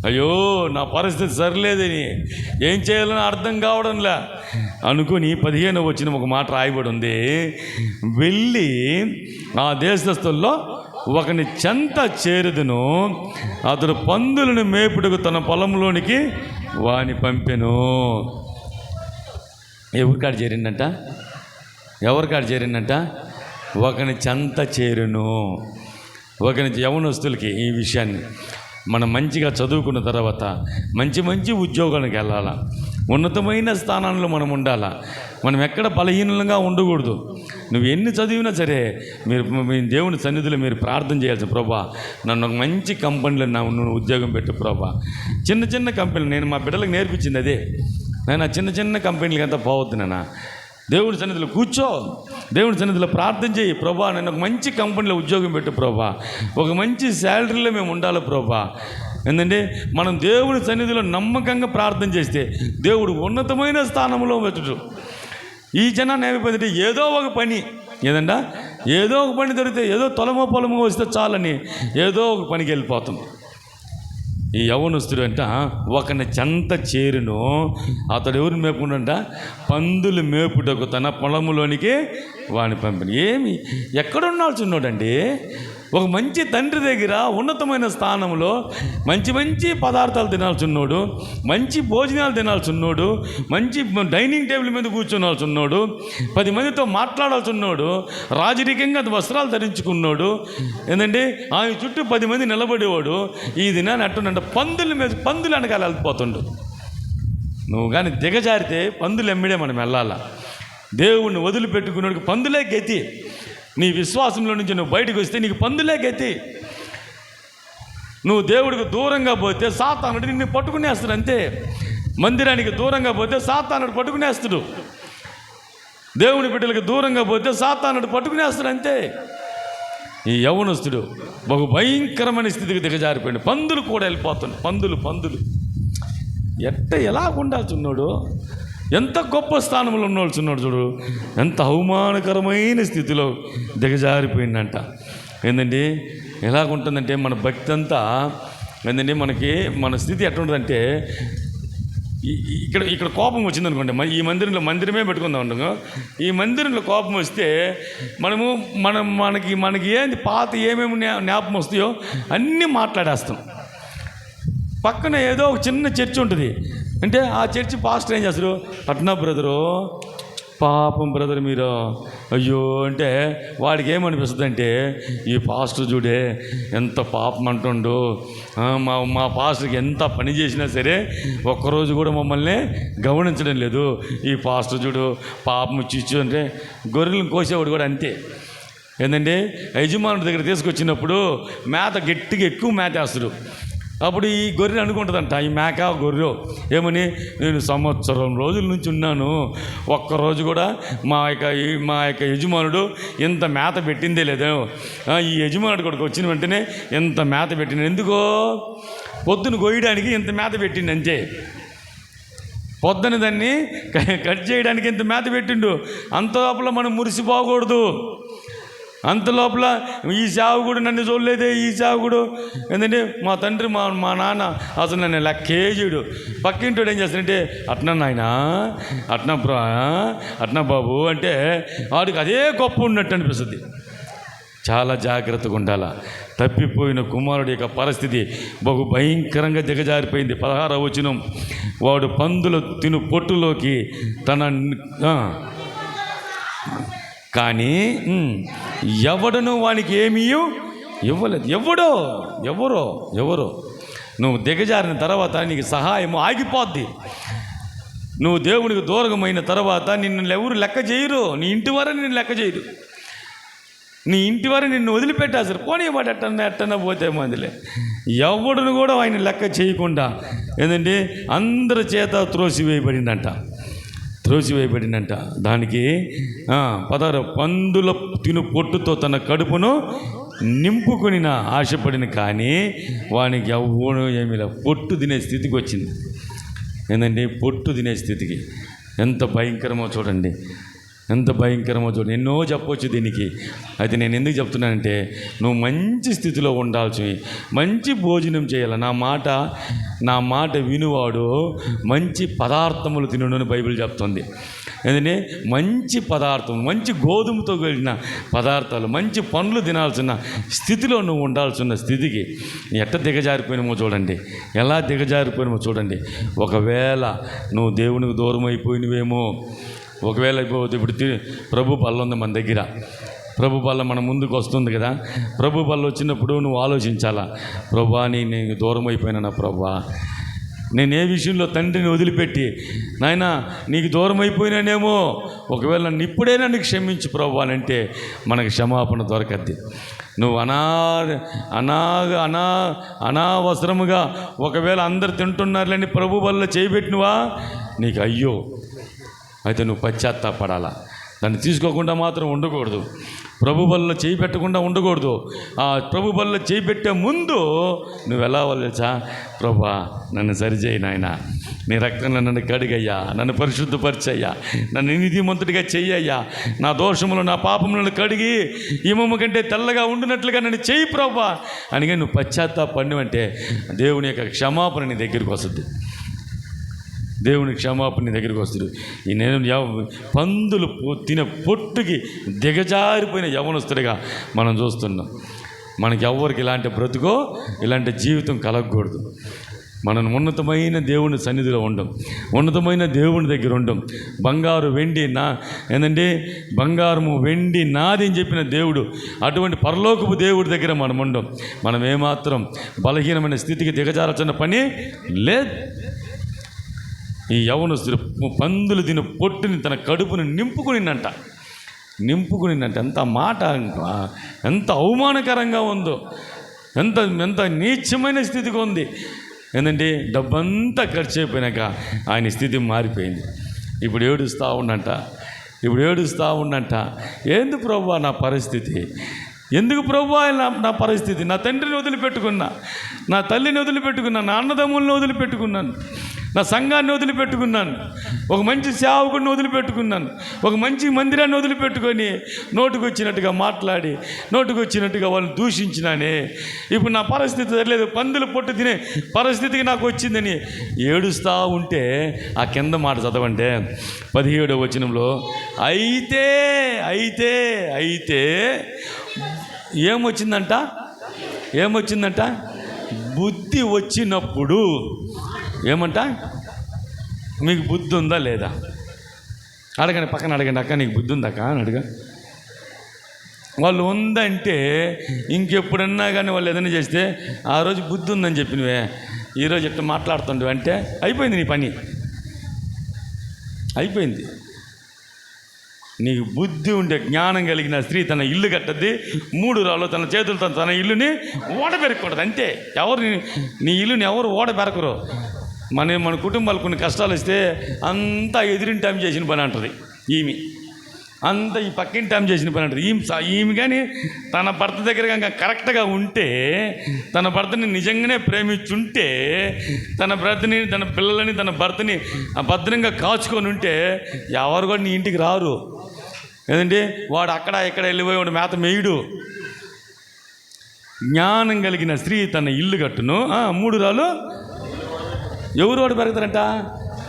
అయ్యో నా పరిస్థితి సరిలేదని, ఏం చేయాలని అర్థం కావడంలే అనుకుని 15వ వచనం ఒక మాట రాయబడి ఉంది, వెళ్ళి ఆ దేశస్థుల్లో ఒకని చెంత చేరుదును, అతడు పందులను మేపుటకు తన పొలంలోనికి వాని పంపెను. ఎవరికాడ చేరిందంట? ఒకని చెంత చేరును. ఒకని యవనస్తులకి ఈ విషయాన్ని మనం మంచిగా చదువుకున్న తర్వాత మంచి ఉద్యోగానికి వెళ్ళాలా, ఉన్నతమైన స్థానాల్లో మనం ఉండాలా. మనం ఎక్కడ బలహీనంగా ఉండకూడదు. నువ్వు ఎన్ని చదివినా సరే మీ దేవుని సన్నిధిలో మీరు ప్రార్థన చేయాల్సిన, ప్రభా నన్ను ఒక మంచి కంపెనీలో నువ్వు ఉద్యోగం పెట్టు ప్రభా. చిన్న చిన్న కంపెనీలు నేను మా బిడ్డలకు నేర్పించింది అదే. నేను ఆ చిన్న చిన్న కంపెనీలకి అంతా పోవద్దు నాన్న. దేవుడి సన్నిధిలో కూర్చో, దేవుడి సన్నిధిలో ప్రార్థన చేయి. ప్రభా నేను ఒక మంచి కంపెనీలో ఉద్యోగం పెట్టు ప్రభా, ఒక మంచి శాలరీలో మేము ఉండాలి ప్రభా. ఎందుకంటే మనం దేవుడి సన్నిధిలో నమ్మకంగా ప్రార్థన చేస్తే దేవుడు ఉన్నతమైన స్థానంలో పెట్టు. ఈ జనాన్ని ఏమైపోయిందంటే ఏదో ఒక పని, ఏదంటా ఏదో ఒక పని దొరికితే, ఏదో పొలమో వస్తే చాలని ఏదో ఒక పనికి వెళ్ళిపోతాం. ఈ యవ్వనస్తుడు అంట ఒకని చెంత చేరును, అతడు ఎవరిని మేపుకుంటా, పందులు మేపుటకు తన పొలములోనికి వాడిని పంపిన. ఏమి ఎక్కడున్నాల్చున్నాడండి? ఒక మంచి తండ్రి దగ్గర ఉన్నతమైన స్థానంలో మంచి మంచి పదార్థాలు తినాల్చున్నాడు, మంచి భోజనాలు తినాల్చున్నాడు, మంచి డైనింగ్ టేబుల్ మీద కూర్చోనాల్చున్నాడు, 10 మందితో మాట్లాడాల్చున్నాడు, రాజరికంగా వస్త్రాలు ధరించుకున్నాడు. ఏంటంటే ఆయన చుట్టూ 10 మంది నిలబడేవాడు. ఈ దినాన్ని అట్టుండంట పందులు వెనకాల వెళ్ళిపోతుండు. నువ్వు కానీ దిగజారితే పందులు ఎమ్మిడే మనం వెళ్ళాలా. దేవుణ్ణి వదిలిపెట్టుకున్నాడికి పందులే గతి. నీ విశ్వాసంలో నుంచి నువ్వు బయటకు వస్తే నీకు పందులే గతి. నువ్వు దేవుడికి దూరంగా పోతే సాతానుడు నిన్ను పట్టుకునేస్తాడు అంతే. మందిరానికి దూరంగా పోతే సాతానుడు పట్టుకునేస్తాడు. దేవుని బిడ్డలకు దూరంగా పోతే సాతానుడు పట్టుకునేస్తాడు అంతే. ఈ యవ్వనస్తుడు బహు భయంకరమైన స్థితికి దిగజారిపోయాడు. పందులు కూడా వెళ్ళిపోతున్నాడు. పందులు ఎలా ఉండాల్చున్నాడు, ఎంత గొప్ప స్థానంలో ఉండవలసిన్నాడు చూడు, ఎంత అవమానకరమైన స్థితిలో దిగజారిపోయిందంట. ఏంటండి ఎలాగుంటుందంటే మన భక్తి అంతా ఏంటంటే మన స్థితి ఎట్లుంటుందంటే, ఇక్కడ కోపం వచ్చింది అనుకోండి, ఈ మందిరమే పెట్టుకుందాం ఉండగా, ఈ మందిరంలో కోపం వస్తే మనకి ఏంది పాత ఏమేమి జ్ఞాపకం వస్తాయో అన్నీ మాట్లాడేస్తాం. పక్కన ఏదో ఒక చిన్న చర్చ్ ఉంటుంది అంటే ఆ చర్చి పాస్టర్ ఏం చేస్తారు, పట్నా బ్రదరు పాపం బ్రదర్ మీరు అయ్యో అంటే వాడికి ఏమనిపిస్తుంది అంటే, ఈ పాస్టర్ చూడే ఎంత పాపం అంటుండు, మా పాస్టర్కి ఎంత పని చేసినా సరే ఒక్కరోజు కూడా మమ్మల్ని గమనించడం లేదు, ఈ పాస్టర్ చూడు పాపం చిచ్చు అంటే. గొర్రెలను కోసేవాడు కూడా అంతే. ఏంటంటే యజమానుడి దగ్గర తీసుకొచ్చినప్పుడు మేత గట్టిగా ఎక్కువ మేత వేస్తాడు. అప్పుడు ఈ గొర్రె అనుకుంటుందంట, ఈ మేక గొర్రె ఏమని, నేను సంవత్సరం రోజుల నుంచి ఉన్నాను, ఒక్కరోజు కూడా మా యొక్క యజమానుడు ఇంత మేత పెట్టిందే లేదు. ఈ యజమానుడు కూడా వచ్చిన వెంటనే ఇంత మేత పెట్టింది, ఎందుకో పొద్దున కొయ్యడానికి ఇంత మేత పెట్టింది అంతే. పొద్దున దాన్ని కట్ చేయడానికి ఇంత మేత పెట్టిండు. అంత లోపల మనం మురిసిపోకూడదు. అంత లోపల ఈ సేవకుడు నన్ను చూడలేదే, ఈ సేవకుడు ఏంటంటే మా తండ్రి మా నాన్న అసలు నన్ను లెక్కేజీడు. పక్కింటోడు ఏం చేస్తాడంటే, అట్నా నాయన అట్నా బాబు అంటే వాడికి అదే గొప్ప ఉన్నట్టు అనిపిస్తుంది. చాలా జాగ్రత్తగా ఉండాలా. తప్పిపోయిన కుమారుడి యొక్క పరిస్థితి బహు భయంకరంగా దిగజారిపోయింది. 16వ వచనం, వాడు పందుల తిను పొట్టులోకి కానీ ఎవడను వానికి ఏమీ ఇవ్వలేదు. ఎవరో నువ్వు దిగజారిన తర్వాత నీకు సహాయము ఆగిపోద్ది. నువ్వు దేవునికి దూరమైన తర్వాత నిన్ను ఎవరు లెక్క చేయరు. నీ ఇంటి వారే నిన్ను లెక్క చేయరు. నీ ఇంటి వారే నిన్ను వదిలిపెట్టేస్తారు. పోనీ వాడు ఎట్టన్నా పోతే మందిలే. ఎవడును కూడా ఆయన లెక్క చేయకుండా ఏంటంటే అందరి చేత త్రోసివేయబడిందంట. దానికి 16 పందుల తిను పొట్టుతో తన కడుపును నింపుకొని ఆశపడిన, కానీ వానికి ఎవ్వడూ ఏమీ లేదు. పొట్టు తినే స్థితికి వచ్చింది. ఏంటంటే పొట్టు తినే స్థితికి ఎంత భయంకరమో చూడండి. ఎన్నో చెప్పవచ్చు దీనికి. అయితే నేను ఎందుకు చెప్తున్నానంటే, నువ్వు మంచి స్థితిలో ఉండాల్సి, మంచి భోజనం చేయాలి. నా మాట వినువాడు మంచి పదార్థములు తినును అని బైబిల్ చెప్తుంది. ఎందుకంటే మంచి పదార్థం, మంచి గోధుమతో కలిగిన పదార్థాలు, మంచి పండ్లు తినాల్సిన స్థితిలో నువ్వు ఉండాల్సిన స్థితికి ఎట్ట దిగజారిపోయినామో చూడండి, ఎలా దిగజారిపోయినామో చూడండి. ఒకవేళ నువ్వు దేవునికి దూరం అయిపోయినవేమో, ఒకవేళ ఇప్పుడు ప్రభు బల్ల ఉంది మన దగ్గర, ప్రభు బల్ల మన ముందుకు వస్తుంది కదా. ప్రభు బల్ల వచ్చినప్పుడు నువ్వు ఆలోచించాలా, ప్రభా నేను దూరం అయిపోయినా ప్రభా, నేను ఏ విషయంలో తండ్రిని వదిలిపెట్టి నాయనా నీకు దూరం అయిపోయినానేమో, ఒకవేళ నన్ను ఇప్పుడే నన్ను క్షమించు ప్రభు అని అంటే మనకు క్షమాపణ దొరకద్ది. నువ్వు అనావసరముగా ఒకవేళ అందరు తింటున్నారులేని ప్రభు వల్ల చేయబెట్టినవా, నీకు అయ్యో, అయితే నువ్వు పశ్చాత్తాపడాలా. దాన్ని తీసుకోకుండా మాత్రం ఉండకూడదు. ప్రభు వల్ల చేయి పెట్టకుండా ఉండకూడదు. ఆ ప్రభు వల్ల చేయి పెట్టే ముందు నువ్వు ఎలా వెళ్ళచ్చా, ప్రభా నన్ను సరిచేయి నాయన, నీ రక్తంలో నన్ను కడిగయ్యా, నన్ను పరిశుద్ధపరిచయ్యా, నన్ను నీతిమంతుడిగా చెయ్యయ్యా, నా దోషములు నా పాపములను కడిగి హిమము కంటే తెల్లగా ఉండినట్లుగా నన్ను చెయ్యి ప్రభా అని నువ్వు పశ్చాత్తాపడినవంటే దేవుని యొక్క క్షమాపణ నీ దగ్గరికి వస్తుంది. దేవుని క్షమాపణ నీ దగ్గరికి వస్తుంది. ఈ నేను పందులు తినే పొట్టుకి దిగజారిపోయిన యవనస్తుడిగా మనం చూస్తున్నాం. మనకి ఎవరికి ఇలాంటి బ్రతుకో ఇలాంటి జీవితం కలగకూడదు. మనం ఉన్నతమైన దేవుని సన్నిధిలో ఉండం, ఉన్నతమైన దేవుని దగ్గర ఉండం. బంగారు వెండి ఏంటంటే బంగారము వెండి నాది అని చెప్పిన దేవుడు, అటువంటి పరలోకపు దేవుడి దగ్గర మనం ఉండం. మనం ఏమాత్రం బలహీనమైన స్థితికి దిగజారాల్సిన పని లేదు. ఈ యవనస్తుడు పందులు తిని పొట్టుని తన కడుపుని నింపుకునిందంట. ఎంత మాట, ఎంత అవమానకరంగా ఉందో, ఎంత నీచమైన స్థితిగా ఉంది. ఏంటంటే డబ్బంతా ఖర్చు అయిపోయినాక ఆయన స్థితి మారిపోయింది. ఇప్పుడు ఏడుస్తూ ఉండంట. ఏంది ప్రభువా నా పరిస్థితి, ఎందుకు ప్రభువా నా పరిస్థితి? నా తండ్రిని వదిలిపెట్టుకున్నా, నా తల్లిని వదిలిపెట్టుకున్నా, నా అన్నదమ్ములను వదిలిపెట్టుకున్నాను, నా సంఘాన్ని వదిలిపెట్టుకున్నాను, ఒక మంచి సేవకుడిని వదిలిపెట్టుకున్నాను, ఒక మంచి మందిరాన్ని వదిలిపెట్టుకొని నోటుకు వచ్చినట్టుగా మాట్లాడి నోటుకు వచ్చినట్టుగా వాళ్ళు దూషించినానే. ఇప్పుడు నా పరిస్థితి తెలియదు, పందులు పొట్టు తినే పరిస్థితికి నాకు వచ్చిందని ఏడుస్తూ ఉంటే ఆ కింద మాట చదవంటే 17వ వచనంలో అయితే ఏమొచ్చిందంట బుద్ధి వచ్చినప్పుడు. ఏమంట? మీకు బుద్ధి ఉందా లేదా అడగండి, పక్కన అడగండి, అక్క నీకు బుద్ధి ఉందక్క అని అడగ. వాళ్ళు ఉందంటే ఇంకెప్పుడన్నా కానీ వాళ్ళు ఏదైనా చేస్తే ఆ రోజు బుద్ధి ఉందని చెప్పినవే, ఈరోజు ఎట్లా మాట్లాడుతుండవు అంటే అయిపోయింది, నీ పని అయిపోయింది. నీకు బుద్ధి ఉండే జ్ఞానం కలిగిన స్త్రీ తన ఇల్లు కట్టద్ది, 3 రాళ్ళు తన చేతులతో తన ఇల్లుని ఓడబెరకూడదు. అంతే. నీ ఇల్లుని ఎవరు ఓడబెరకరు. మన కుటుంబాలు కొన్ని కష్టాలు వస్తే అంతా ఎదిరిని టైం చేసిన పని అంటుంది ఈమె, అంతా ఈ పక్కింటి టైం చేసిన పని అంటుంది ఈమె. కానీ తన భర్త దగ్గర కనుక కరెక్ట్గా ఉంటే, తన భర్తని నిజంగానే ప్రేమించుంటే, తన భర్తని, తన పిల్లలని, తన భర్తని భద్రంగా కాచుకొని ఉంటే ఎవరు కూడా నీ ఇంటికి రారు. ఏదంటే వాడు అక్కడ ఇక్కడ వెళ్ళిపోయి వాడు మేత మేయుడు. జ్ఞానం కలిగిన స్త్రీ తన ఇల్లు కట్టును. 3 రాళ్ళు ఎవరు ఓడబెరగతారంట?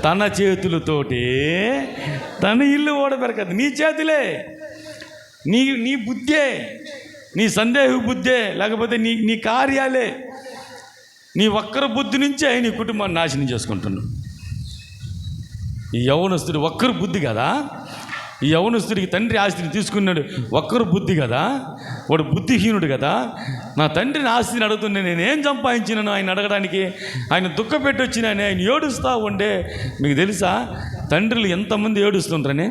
తన చేతులతోటి తన ఇల్లు ఓడబెరగదు. నీ చేతులే, నీ బుద్ధే, నీ సందేహ బుద్ధే, లేకపోతే నీ కార్యాలే, నీ ఒక్కరి బుద్ధి నుంచే నీ కుటుంబాన్ని నాశనం చేసుకుంటున్నావు. ఈ యవనస్తుడు ఒక్కరు బుద్ధి కదా, ఈ యవనస్తుడికి తండ్రి ఆస్తిని తీసుకున్నాడు ఒక్కరు బుద్ధి కదా, వాడు బుద్ధిహీనుడు కదా. నా తండ్రిని ఆస్తిని అడుగుతుండే నేనేం సంపాదించినాను ఆయన అడగడానికి, ఆయన దుఃఖపెట్టి వచ్చినానే, ఆయన ఏడుస్తూ ఉండే. మీకు తెలుసా తండ్రులు ఎంతమంది ఏడుస్తుంటారని?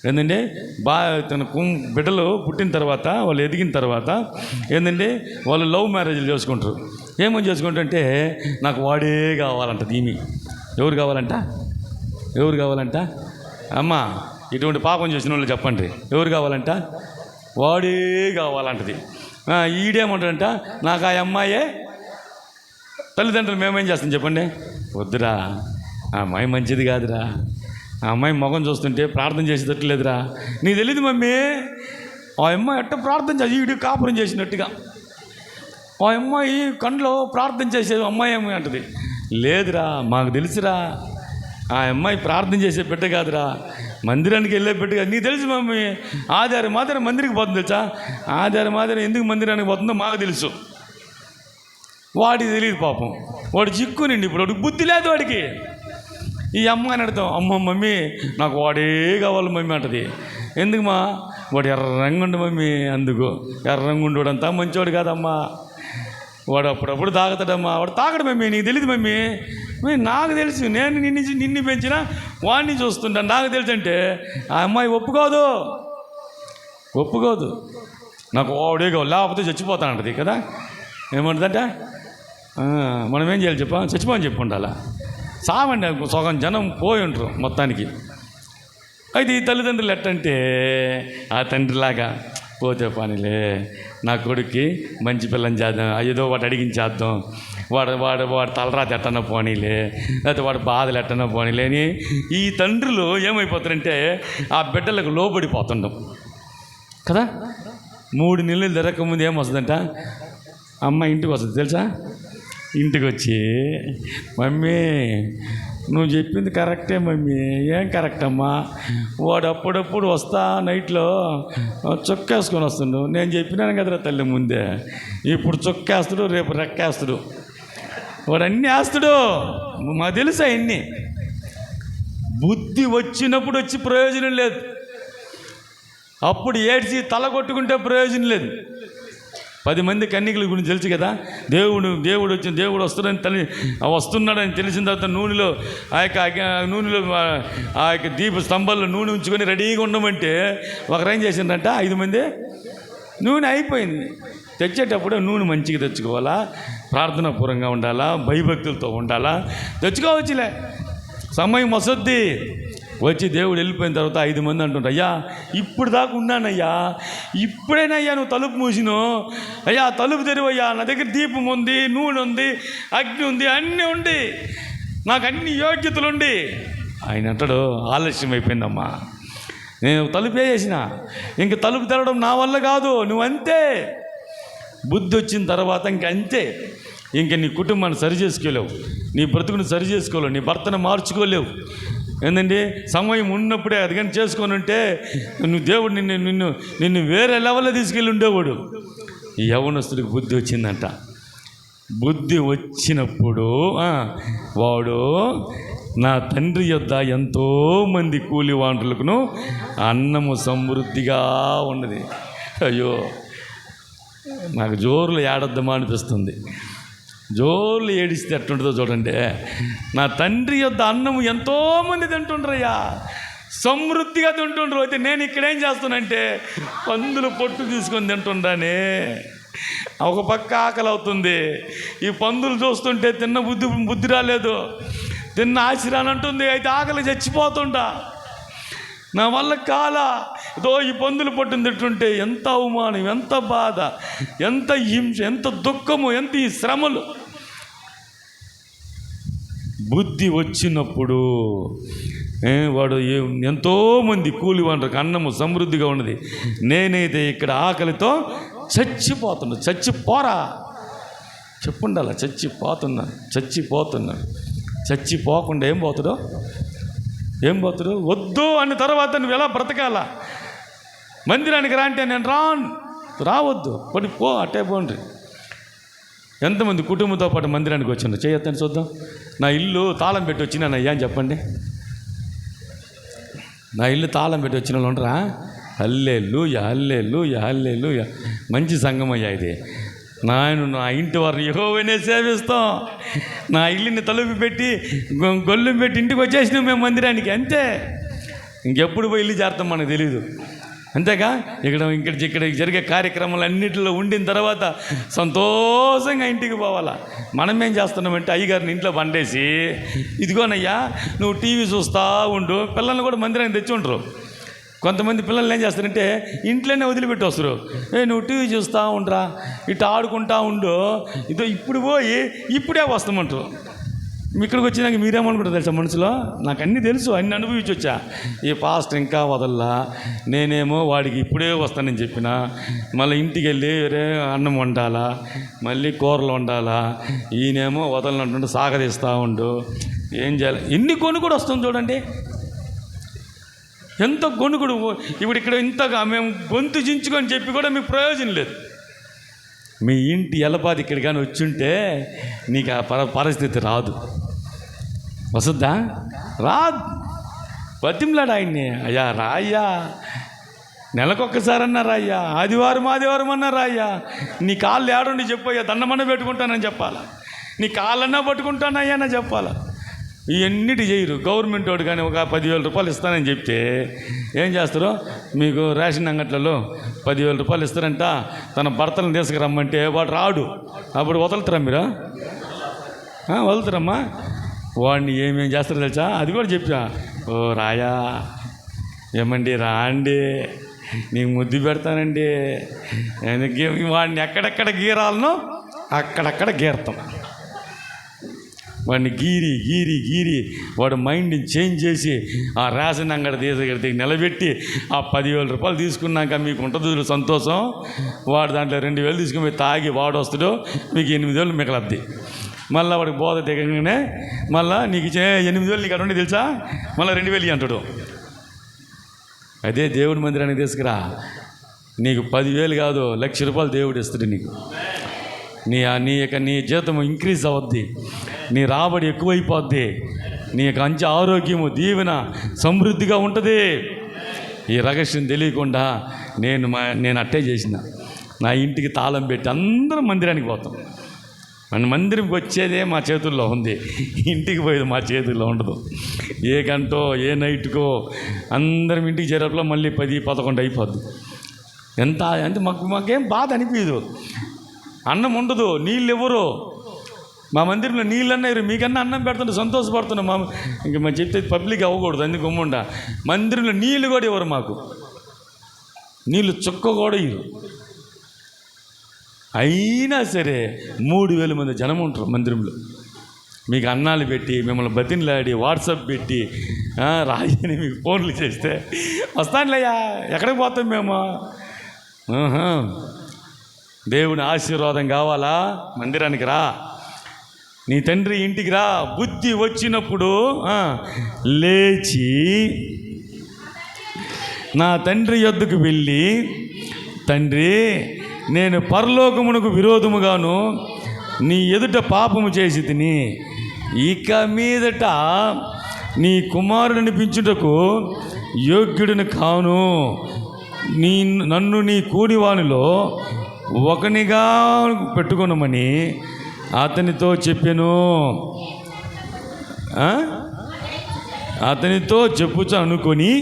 ఏంటంటే తన బిడ్డలు పుట్టిన తర్వాత, వాళ్ళు ఎదిగిన తర్వాత ఏంటంటే వాళ్ళు లవ్ మ్యారేజ్లు చేసుకుంటారు. ఏమని చేసుకుంటారంటే నాకు వాడే కావాలంటది ఈమె. ఎవరు కావాలంట? అమ్మ ఇటువంటి పాపం చేసిన వాళ్ళు చెప్పండి, ఎవరు కావాలంట? వాడే కావాలంటది. ఈడేమంటాడంట, నాకు ఆ అమ్మాయే. తల్లిదండ్రులు మేమేం చేస్తాం చెప్పండి? వద్దురా, ఆ అమ్మాయి మంచిది కాదురా, ఆ అమ్మాయి ముఖం చూస్తుంటే ప్రార్థన చేసేటట్టు లేదురా. నీకు తెలియదు మమ్మీ, ఆ అమ్మాయి ఎట్ట ప్రార్థన చేసి ఈడు కాపురం చేసినట్టుగా, ఆ అమ్మాయి కంట్లో ప్రార్థన చేసేది అమ్మాయి ఏమి అంటది. లేదురా మాకు తెలుసురా, ఆ అమ్మాయి ప్రార్థన చేసే బిడ్డ కాదురా, మందిరానికి వెళ్ళే బిడ్డ కాదు. నీకు తెలుసు మమ్మీ, ఆధారం మాత్రం మందిరికి పోతుంది తెలుసా, ఆధారం మాత్రం ఎందుకు మందిరానికి పోతుందో మాకు తెలుసు. వాడికి తెలియదు పాపం, వాడు చిక్కునండి. ఇప్పుడు వాడికి బుద్ధి లేదు వాడికి. ఈ అమ్మాయిని అడుగుతాం, అమ్మ మమ్మీ నాకు వాడే కావాలి మమ్మీ అంటది. ఎందుకుమా? వాడు ఎర్రంగుండు మమ్మీ. అందుకు ఎర్రంగుండు అంతా మంచివాడు కాదమ్మా, వాడు అప్పుడప్పుడు తాగుతాడమ్మా. వాడు తాగడు మమ్మీ, నీకు తెలియదు మమ్మీ, నాకు తెలుసు, నేను నిన్ను పెంచినా వాడిని చూస్తుంటాను, నాకు తెలుసు అంటే ఆ అమ్మాయి ఒప్పుకోదు. నాకు వాడే కావాలి, లేకపోతే చచ్చిపోతానంటది కదా. ఏమంటుందంటే మనం ఏం చేయాలి చెప్పా, చచ్చిపోని చెప్పి ఉండాలా, సావండి, సగం జనం పోయి ఉంటారు మొత్తానికి. అయితే ఈ తల్లిదండ్రులు ఎట్టంటే ఆ తండ్రిలాగా పోతే పనిలే, నా కొడుక్కి మంచి పిల్లని చేద్దాం, ఏదో వాడు అడిగించేద్దాం, వాడు తలరాత ఎట్టన్నా పోనీలే, లేకపోతే వాడు బాధలు ఎట్టన్నా పోనీలే అని ఈ తండ్రులు ఏమైపోతారంటే ఆ బిడ్డలకు లోబడిపోతుండం కదా. 3 నెలలు తిరగకముందు ఏమొస్తుందంట, అమ్మ ఇంటికి వస్తుంది తెలుసా. ఇంటికి వచ్చి మమ్మీ నువ్వు చెప్పింది కరెక్టే మమ్మీ. ఏం కరెక్ట్ అమ్మా? వాడు అప్పుడప్పుడు వస్తా నైట్లో చొక్కేసుకొని వస్తుండు. నేను చెప్పినాను కదరా తల్లి ముందే, ఇప్పుడు చొక్కేస్తాడు, రేపు రెక్కేస్తాడు, వాడు అన్నీ వేస్తాడు. మాకు తెలుసా అన్నీ. బుద్ధి వచ్చినప్పుడు వచ్చి ప్రయోజనం లేదు, అప్పుడు ఏడ్చి తల కొట్టుకుంటే ప్రయోజనం లేదు. 10 మంది కన్యకల గురించి తెలుసు కదా. దేవుడు వస్తున్నాడని తెలిసిన తర్వాత నూనెలో ఆ యొక్క దీప స్తంభాల్లో నూనె ఉంచుకొని రెడీగా ఉండమంటే ఒకరు ఏం చేసిందంట, 5 మంది నూనె అయిపోయింది. తెచ్చేటప్పుడు నూనె మంచిగా తెచ్చుకోవాలా, ప్రార్థనాపూర్వంగా ఉండాలా, భయభక్తులతో ఉండాలా, తెచ్చుకోవచ్చులే, సమయం వసద్ది. వచ్చి దేవుడు వెళ్ళిపోయిన తర్వాత 5 మంది అంటుంటారు, అయ్యా ఇప్పుడు దాకా ఉన్నానయ్యా, ఇప్పుడేనయ్యా నువ్వు తలుపు మూసిను, అయ్యా తలుపు తెరువయ్యా, నా దగ్గర దీపం ఉంది, నూనె ఉంది, అగ్ని ఉంది, అన్నీ ఉంది, నాకు అన్ని యోగ్యతలు ఉండి. ఆయన అంటాడు, ఆలస్యం అయిపోయిందమ్మా, నేను తలుపు వేసిన, ఇంక తలుపు తెరవడం నా వల్ల కాదు, నువ్వు అంతే. బుద్ధి వచ్చిన తర్వాత ఇంకంతే. ఇంక నీ కుటుంబాన్ని సరి చేసుకోలేవు, నీ బ్రతుకుని సరి చేసుకోలేవు, నీ భర్తను మార్చుకోలేవు. ఏంటండి, సమయం ఉన్నప్పుడే అది కానీ చేసుకొని ఉంటే నువ్వు దేవుడు నిన్ను వేరే లెవెల్లో తీసుకెళ్ళి ఉండేవాడు. ఈ యవ్వనస్తుడికి బుద్ధి వచ్చిందంట. బుద్ధి వచ్చినప్పుడు వాడు నా తండ్రి యొద్ద ఎంతోమంది కూలివాండ్రులకును అన్నము సమృద్ధిగా ఉన్నది. అయ్యో, నాకు జోరులు ఏడొద్దామా అనిపిస్తుంది. జోర్లు ఏడిస్తే ఎట్టుంటుందో చూడండి. నా తండ్రి యొద్ద అన్నము ఎంతోమంది తింటుండ్రయ్యా, సమృద్ధిగా తింటుండ్రు. అయితే నేను ఇక్కడేం చేస్తానంటే పందులు పొట్టు తీసుకొని తింటుండానే. ఒక పక్క ఆకలి అవుతుంది, ఈ పందులు చూస్తుంటే తిన్న బుద్ధి రాలేదు, తిన్న ఆశిరానంటుంది. అయితే ఆకలి చచ్చిపోతుండా, నా వల్ల ఏదో ఈ పందులు పొట్టును తింటుంటే ఎంత అవమానం, ఎంత బాధ, ఎంత హింస, ఎంత దుఃఖము, ఎంత ఈ శ్రమలు. బుద్ధి వచ్చినప్పుడు వాడు ఎంతోమంది కూలివాండ్రకు అన్నము సమృద్ధిగా ఉన్నది, నేనైతే ఇక్కడ ఆకలితో చచ్చిపోరా చెప్పుండాల, చచ్చిపోతున్నా. చచ్చిపోకుండా ఏం పోతాడు వద్దు అన్న తర్వాత నువ్వు ఎలా బ్రతకాలా? మందిరానికి రా అంటే నేను రావద్దు, పో, అట్టే పోండి. ఎంతమంది కుటుంబంతో పాటు మందిరానికి వచ్చిండ్రు చేయొద్దని చూద్దాం. నా ఇల్లు తాళం పెట్టి వచ్చినానయ్యా అని చెప్పండి. నా ఇల్లు తాళం పెట్టి వచ్చిన వాళ్ళు ఉండరా? హల్లెలూయా, హల్లెలూయా, హల్లెలూయా. మంచి సంఘం అయ్యా ఇది. నా ఇంటి వారిని యెహోవానే సేవిస్తాం. నా ఇల్లుని తలుపు పెట్టి గొల్లం పెట్టి ఇంటికి వచ్చేసినాం మేము మందిరానికి, అంతే. ఇంకెప్పుడు పోయి ఇల్లు చేరతాం మనకు తెలీదు, అంతేగా. ఇక్కడ జరిగే కార్యక్రమాలు అన్నింటిలో ఉండిన తర్వాత సంతోషంగా ఇంటికి పోవాలా. మనం ఏం చేస్తున్నామంటే అయ్యగారిని ఇంట్లో పండేసి, ఇదిగోనయ్యా నువ్వు టీవీ చూస్తూ ఉండు. పిల్లల్ని కూడా మందిరానికి తెచ్చి ఉంటారు. కొంతమంది పిల్లల్ని ఏం చేస్తారంటే ఇంట్లోనే వదిలిపెట్టి వస్తారు. నువ్వు టీవీ చూస్తూ ఉండరా, ఇటు ఆడుకుంటా ఉండు, ఇదో ఇప్పుడు పోయి ఇప్పుడే వస్తామంటారు. ఇక్కడికి వచ్చినాక మీరేమనుకుంటారు తెలుసా మనసులో? నాకు అన్నీ తెలుసు, అన్నీ అనుభవించి వచ్చా. ఈ పాస్టర్ ఇంకా వదల్లా, నేనేమో వాడికి ఇప్పుడే వస్తానని చెప్పిన, మళ్ళీ ఇంటికి వెళ్ళి అన్నం వండాలా, మళ్ళీ కూరలు వండాలా, ఈయనేమో వదలనంటుంటే సాగదీస్తూ ఉండు. ఏం చేయాలి? ఎన్ని కొనుక్కుడు వస్తుంది చూడండి, ఎంత గొనుగుడు. ఇప్పుడు ఇక్కడ ఇంతగా మేము గొంతు చించుకొని చెప్పి కూడా మీకు ప్రయోజనం లేదు. మీ ఇంటి ఎలపాది ఇక్కడ కానీ వచ్చుంటే నీకు ఆ పరిస్థితి రాదు. వస్తుందా? రాదు. బతిమలాడు ఆయన్ని, అయ్యా రాయ్యా, నెలకొక్కసారన్నా రాయ్యా, ఆదివారం అన్నా రాయ్యా, నీ కాళ్ళు ఏడుండి చెప్పయ్యా, దండమన్నా పెట్టుకుంటానని చెప్పాలా, నీ కాళ్ళన్నా పట్టుకుంటానయ్యా అని చెప్పాలా. ఇవన్నిటి చేయరు. గవర్నమెంట్ వాడు కానీ ఒక 10,000 రూపాయలు ఇస్తానని చెప్తే ఏం చేస్తారు? మీకు రేషన్ అంగట్లలో 10,000 రూపాయలు ఇస్తారంట, తన భర్తలను తీసుకురమ్మంటే వాడు రాడు. అప్పుడు వదులుతారా మీరు? వదులుతారమ్మా. వాడిని ఏమేం చేస్తారో తెలుసా? అది కూడా చెప్పా. ఓ రాయా, ఏమండి రాండి, నీకు ముద్దు పెడతానండి. వాడిని ఎక్కడెక్కడ గీరాలనో అక్కడక్కడ గీరతాం. వాడిని గీరి గీరి గీరి వాడు మైండ్ని చేంజ్ చేసి ఆ రేషన్ అంగడి తీసుకెళ్తే నిలబెట్టి ఆ 10,000 రూపాయలు తీసుకున్నాక మీకు ఉంటుంది సంతోషం. వాడు దాంట్లో 2,000 తీసుకుని పోయి తాగి వాడు వస్తాడు, మీకు 8,000 మిగలద్ది. మళ్ళీ వాడికి బోధ దిగగానే మళ్ళీ నీకు ఇచ్చే 8,000 నీకు అటువంటి తెలుసా, మళ్ళీ 2,000 అంటాడు. అదే దేవుడి మందిరానికి తీసుకురా, నీకు 10,000 కాదు 1,00,000 రూపాయలు దేవుడు ఇస్తాడు నీకు. నీ జీతం ఇంక్రీజ్ అవద్ది, నీ రాబడి ఎక్కువైపోద్ది, నీ యొక్క మంచి ఆరోగ్యము దీవెన సమృద్ధిగా ఉంటుంది. ఈ రహస్యం తెలియకుండా నేను అట్టే చేసిన. నా ఇంటికి తాళం పెట్టి అందరం మందిరానికి పోతాం. మన మందిరంకి వచ్చేదే మా చేతుల్లో ఉంది, ఇంటికి పోయేది మా చేతుల్లో ఉండదు. ఏ గంటో ఏ నైట్కో అందరం ఇంటికి చేరేట్లో మళ్ళీ 10-11 అయిపోద్ది. ఎంత అంటే మాకేం బాధ అనిపించదు. అన్నం ఉండదు, నీళ్ళు ఎవరు మా మందిరంలో నీళ్ళన్నా మీకన్నా అన్నం పెడుతుంటే సంతోషపడుతున్నాం. ఇంకా మేము చెప్తే పబ్లిక్ అవ్వకూడదు, అందుకు గమ్ముండా. మందిరంలో నీళ్ళు కూడా ఇవ్వరు మాకు, నీళ్ళు చుక్క కూడా ఇవ్వరు. అయినా సరే 3,000 మంది జనం ఉంటారు మందిరంలో. మీకు అన్నాలు పెట్టి మిమ్మల్ని బతిన్లాడి వాట్సాప్ పెట్టి రాయని మీకు ఫోన్లు చేస్తే వస్తానులేయా, ఎక్కడికి పోతాం మేము? దేవుని ఆశీర్వాదం కావాలా? మందిరానికి రా, నీ తండ్రి ఇంటికి రా. బుద్ధి వచ్చినప్పుడు లేచి నా తండ్రి యొద్దకు వెళ్ళి, తండ్రి, నేను పరలోకమునకు విరోధముగాను నీ ఎదుట పాపము చేసి తిని, ఇక మీదట నీ కుమారుడిని పెంచుటకు యోగ్యుడిని కాను. నన్ను నీ కూడివానిలో ఒకనిగా పెట్టుకొనమని అతనితో చెప్పాను. అతనితో చెప్పుచు అనుకొని,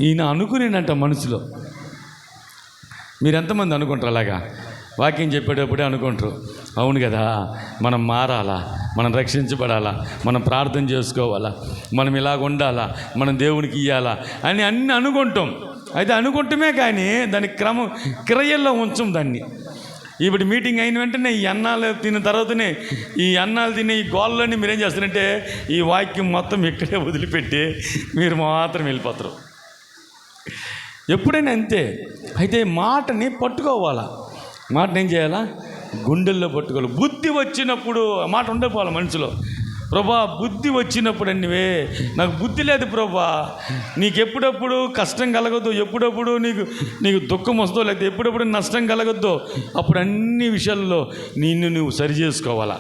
ఈయన అనుకునేనంట మనసులో. మీరు ఎంతమంది అనుకుంటారు అలాగా? వాక్యం చెప్పేటప్పుడే అనుకుంటారు, అవును కదా, మనం మారాలా, మనం రక్షించబడాలా, మనం ప్రార్థన చేసుకోవాలా, మనం ఇలాగ ఉండాలా, మనం దేవునికి ఇవ్వాలా అని అన్నీ అనుకుంటాం. అయితే అనుకుంటమే కానీ దాని క్రియల్లో ఉంచం దాన్ని. ఇప్పుడు మీటింగ్ అయిన వెంటనే ఈ అన్నాలు తిన్న తర్వాతనే ఈ అన్నాలు తినే ఈ గోళ్ళని మీరేం చేస్తారంటే ఈ వాక్యం మొత్తం ఇక్కడే వదిలిపెట్టి మీరు మాత్రం వెళ్ళిపోతారు. ఎప్పుడైనా అంతే. అయితే మాటని పట్టుకోవాలా, మాటని ఏం చేయాలా? గుండెల్లో పట్టుకోవాలి. బుద్ధి వచ్చినప్పుడు మాట ఉండకపోవాలి మనసులో. ప్రభా, బుద్ధి వచ్చినప్పుడు అనివే నాకు బుద్ధి లేదు ప్రభా, నీకు ఎప్పుడప్పుడు కష్టం కలగద్దు, ఎప్పుడప్పుడు నీకు దుఃఖం వస్తుందో, లేకపోతే ఎప్పుడప్పుడు నష్టం కలగద్దు, అప్పుడు అన్ని విషయాల్లో నువ్వు సరి చేసుకోవాలా.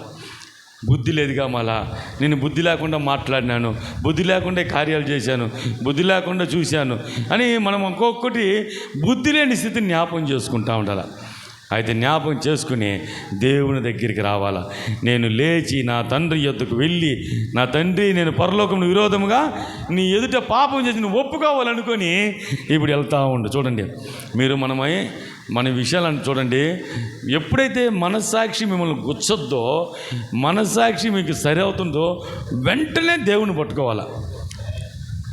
బుద్ధి లేదుగా, మళ్ళా నేను బుద్ధి లేకుండా మాట్లాడినాను, బుద్ధి లేకుండా కార్యాలు చేశాను, బుద్ధి లేకుండా చూశాను అని మనం ఒక్కొక్కటి బుద్ధి లేని స్థితిని జ్ఞాపకం చేసుకుంటూ ఉండాలి. అయితే జ్ఞాపకం చేసుకుని దేవుని దగ్గరికి రావాలా. నేను లేచి నా తండ్రి యొద్దకు వెళ్ళి, నా తండ్రి, నేను పరలోకమునకు విరోధముగా నీ ఎదుట పాపం చేసి నువ్వు ఒప్పుకోవాలనుకొని ఇప్పుడు వెళ్తూ ఉండు. చూడండి, మీరు మన విషయాలను చూడండి. ఎప్పుడైతే మనస్సాక్షి మిమ్మల్ని గుచ్చొద్దో, మనస్సాక్షి మీకు సరి అవుతుందో వెంటనే దేవుని పట్టుకోవాలా.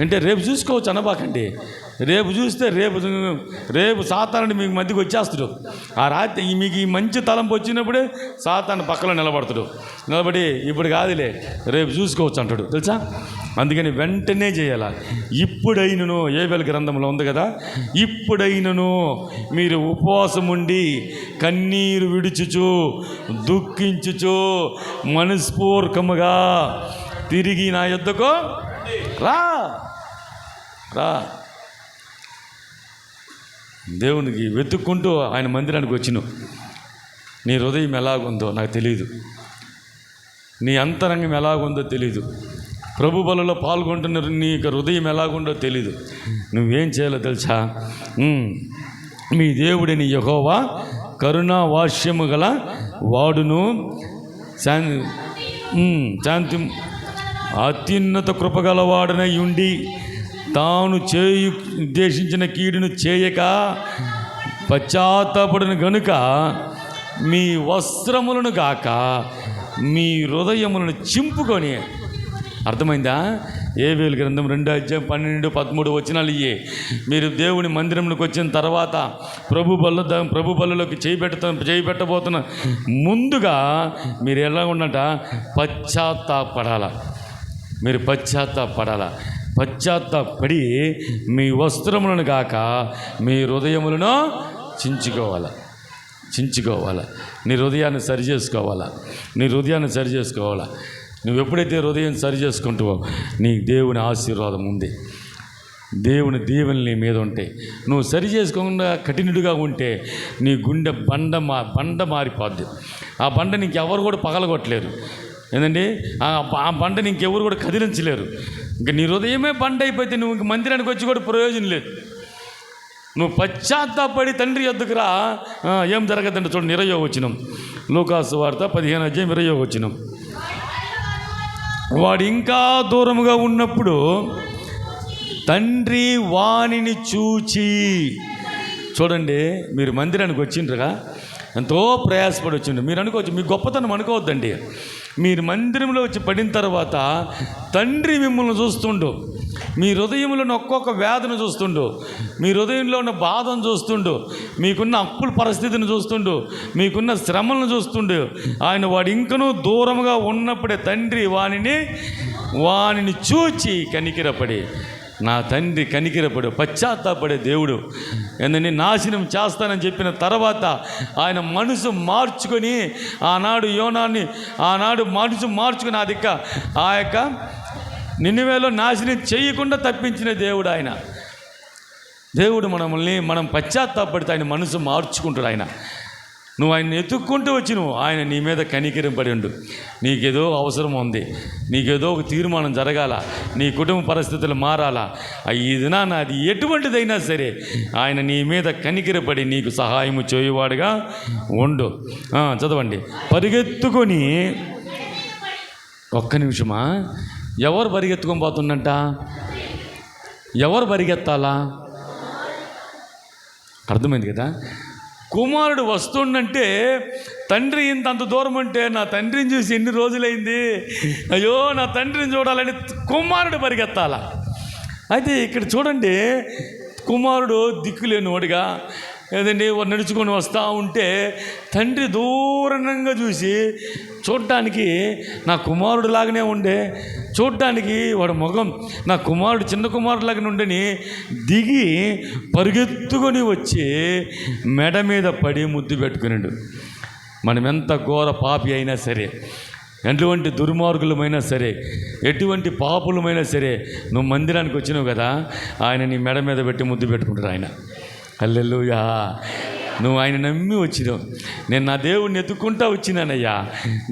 అంటే రేపు చూసుకోవచ్చు అనబాకండి. రేపు చూస్తే రేపు సాతానుడు మీకు మధ్యకి వచ్చేస్తాడు. ఆ రాత్రి మీకు ఈ మంచి తలంపు వచ్చినప్పుడే సాతాను పక్కలో నిలబడి ఇప్పుడు కాదులే రేపు చూసుకోవచ్చు అంటాడు, తెలుసా? అందుకని వెంటనే చేయాల. ఇప్పుడైనను, యోవేలు గ్రంథంలో ఉంది కదా, ఇప్పుడైనను మీరు ఉపవాసం ఉండి కన్నీరు విడుచుచు దుఃఖించుచు మనస్పూర్వకముగా తిరిగి నా యొద్దకు రా. దేవునికి వెతుక్కుంటూ ఆయన మందిరానికి వచ్చినావు. నీ హృదయం ఎలాగుందో నాకు తెలియదు, నీ అంతరంగం ఎలాగుందో తెలీదు, ప్రభు బలలో పాల్గొంటున్న నీ హృదయం ఎలాగుందో తెలీదు. నువ్వేం చేయాలో తెలుసా? మీ దేవుడిని యెహోవా కరుణా వాస్యము గల వాడును శాంతి అత్యున్నత కృపగలవాడనై ఉండి తాను ఉద్దేశించిన కీడును చేయక పశ్చాత్తాపడిన గనుక మీ వస్త్రములను గాక మీ హృదయములను చింపుకొని. అర్థమైందా? యోవేలు గ్రంథం 2:12-13 వచనాలు ఇయ్యే. మీరు దేవుని మందిరంలోకి వచ్చిన తర్వాత ప్రభు బల్లులోకి చేయబెట్టబోతున్న ముందుగా మీరు ఎలా ఉన్నట పశ్చాత్తాపడాల. మీరు పశ్చాత్తాపడాల. పశ్చాత్తాపడి మీ వస్త్రములను గాక మీ హృదయములను చించుకోవాలి. నీ హృదయాన్ని సరి చేసుకోవాలా. నువ్వు ఎప్పుడైతే హృదయం సరి చేసుకుంటావో నీకు దేవుని ఆశీర్వాదం ఉంది. దేవుని దీవెనలు నీ మీద ఉంటాయి. నువ్వు సరి చేసుకోకుండా కఠినుడిగా ఉంటే నీ గుండె బండ మారిపోద్ది. ఆ బండ నీకెవరు కూడా పగలగొట్టలేరు. ఏంటండి? ఆ బండని ఇంకెవరు కూడా కదిలించలేరు. ఇంకా నీ హృదయమే బండ అయిపోతే నువ్వు ఇంక మందిరానికి వచ్చి కూడా ప్రయోజనం లేదు. నువ్వు పశ్చాత్తాపడి తండ్రి యొద్దకు రా. ఏం జరగదంటే చూడండి, 20వ వచనం, లూకాసు వార్త 15:20. వాడు ఇంకా దూరముగా ఉన్నప్పుడు తండ్రి వానిని చూచి. చూడండి, మీరు మందిరానికి వచ్చిండ్రుగా, ఎంతో ప్రయాసపడి వచ్చిండు. మీరు అనుకోవచ్చు, మీ గొప్పతనం అనుకోవద్దండి. మీరు మందిరంలో వచ్చి పడిన తర్వాత తండ్రి మిమ్మల్ని చూస్తుండు. మీ హృదయంలో ఒక్కొక్క వేదన చూస్తుండు. మీ హృదయంలో ఉన్న బాధను చూస్తుండు. మీకున్న అప్పుల పరిస్థితిని చూస్తుండు. మీకున్న శ్రమలను చూస్తుండు. ఆయన వాడు ఇంకనూ దూరంగా ఉన్నప్పుడే తండ్రి వానిని చూచి కనికిరపడి. నా తండ్రి కనికిరపడు, పశ్చాత్తాపడే దేవుడు. ఏందని నాశనం చేస్తానని చెప్పిన తర్వాత ఆయన మనసు మార్చుకొని ఆనాడు మనసు మార్చుకొని ఆ యొక్క నినివేలో నాశనం చేయకుండా తప్పించిన దేవుడు ఆయన. దేవుడు మనం పశ్చాత్తాపడితే ఆయన మనసు మార్చుకుంటాడు. ఆయన నువ్వు ఆయన ఎత్తుక్కుంటూ వచ్చి ఆయన నీ మీద కనికరింపడి ఉండు. నీకేదో అవసరం ఉంది, నీకేదో ఒక తీర్మానం జరగాల, నీ కుటుంబ పరిస్థితులు మారాలా, ఇదినా నాది ఎటువంటిదైనా సరే ఆయన నీ మీద కనికరపడి నీకు సహాయము చేయువాడుగా ఉండు. చదవండి. పరిగెత్తుకొని, ఒక్క నిమిషమా, ఎవరు పరిగెత్తుకొని పోతుందంట? ఎవరు పరిగెత్తాలా? అర్థమైంది కదా? కుమారుడు వస్తుండంటే తండ్రి అంత దూరం అంటే నా తండ్రిని చూసి ఎన్ని రోజులైంది, అయ్యో నా తండ్రిని చూడాలని కుమారుడు పరిగెత్తాల. అయితే ఇక్కడ చూడండి, కుమారుడు దిక్కులేనివాడుగా ఏదండి నడుచుకొని వస్తూ ఉంటే తండ్రి దూరంగా చూసి చూడటానికి నా కుమారుడు లాగానే ఉండే, చూడటానికి వాడు ముఖం నా కుమారుడు చిన్న కుమారుడు లాగానే ఉండని దిగి పరిగెత్తుకొని వచ్చి మెడ మీద పడి ముద్దు పెట్టుకున్నాడు. మనం ఎంత ఘోర పాపి అయినా సరే, ఎటువంటి దుర్మార్గులమైనా సరే, ఎటువంటి పాపులమైనా సరే, నువ్వు మందిరానికి వచ్చినావు కదా, ఆయన నీ మెడ మీద పెట్టి ముద్దు పెట్టుకుంటారు ఆయన. హల్లెలూయా. నువ్వు ఆయన నమ్మి వచ్చినావు. నేను నా దేవుడిని ఎత్తుకుంటా వచ్చినానయ్యా,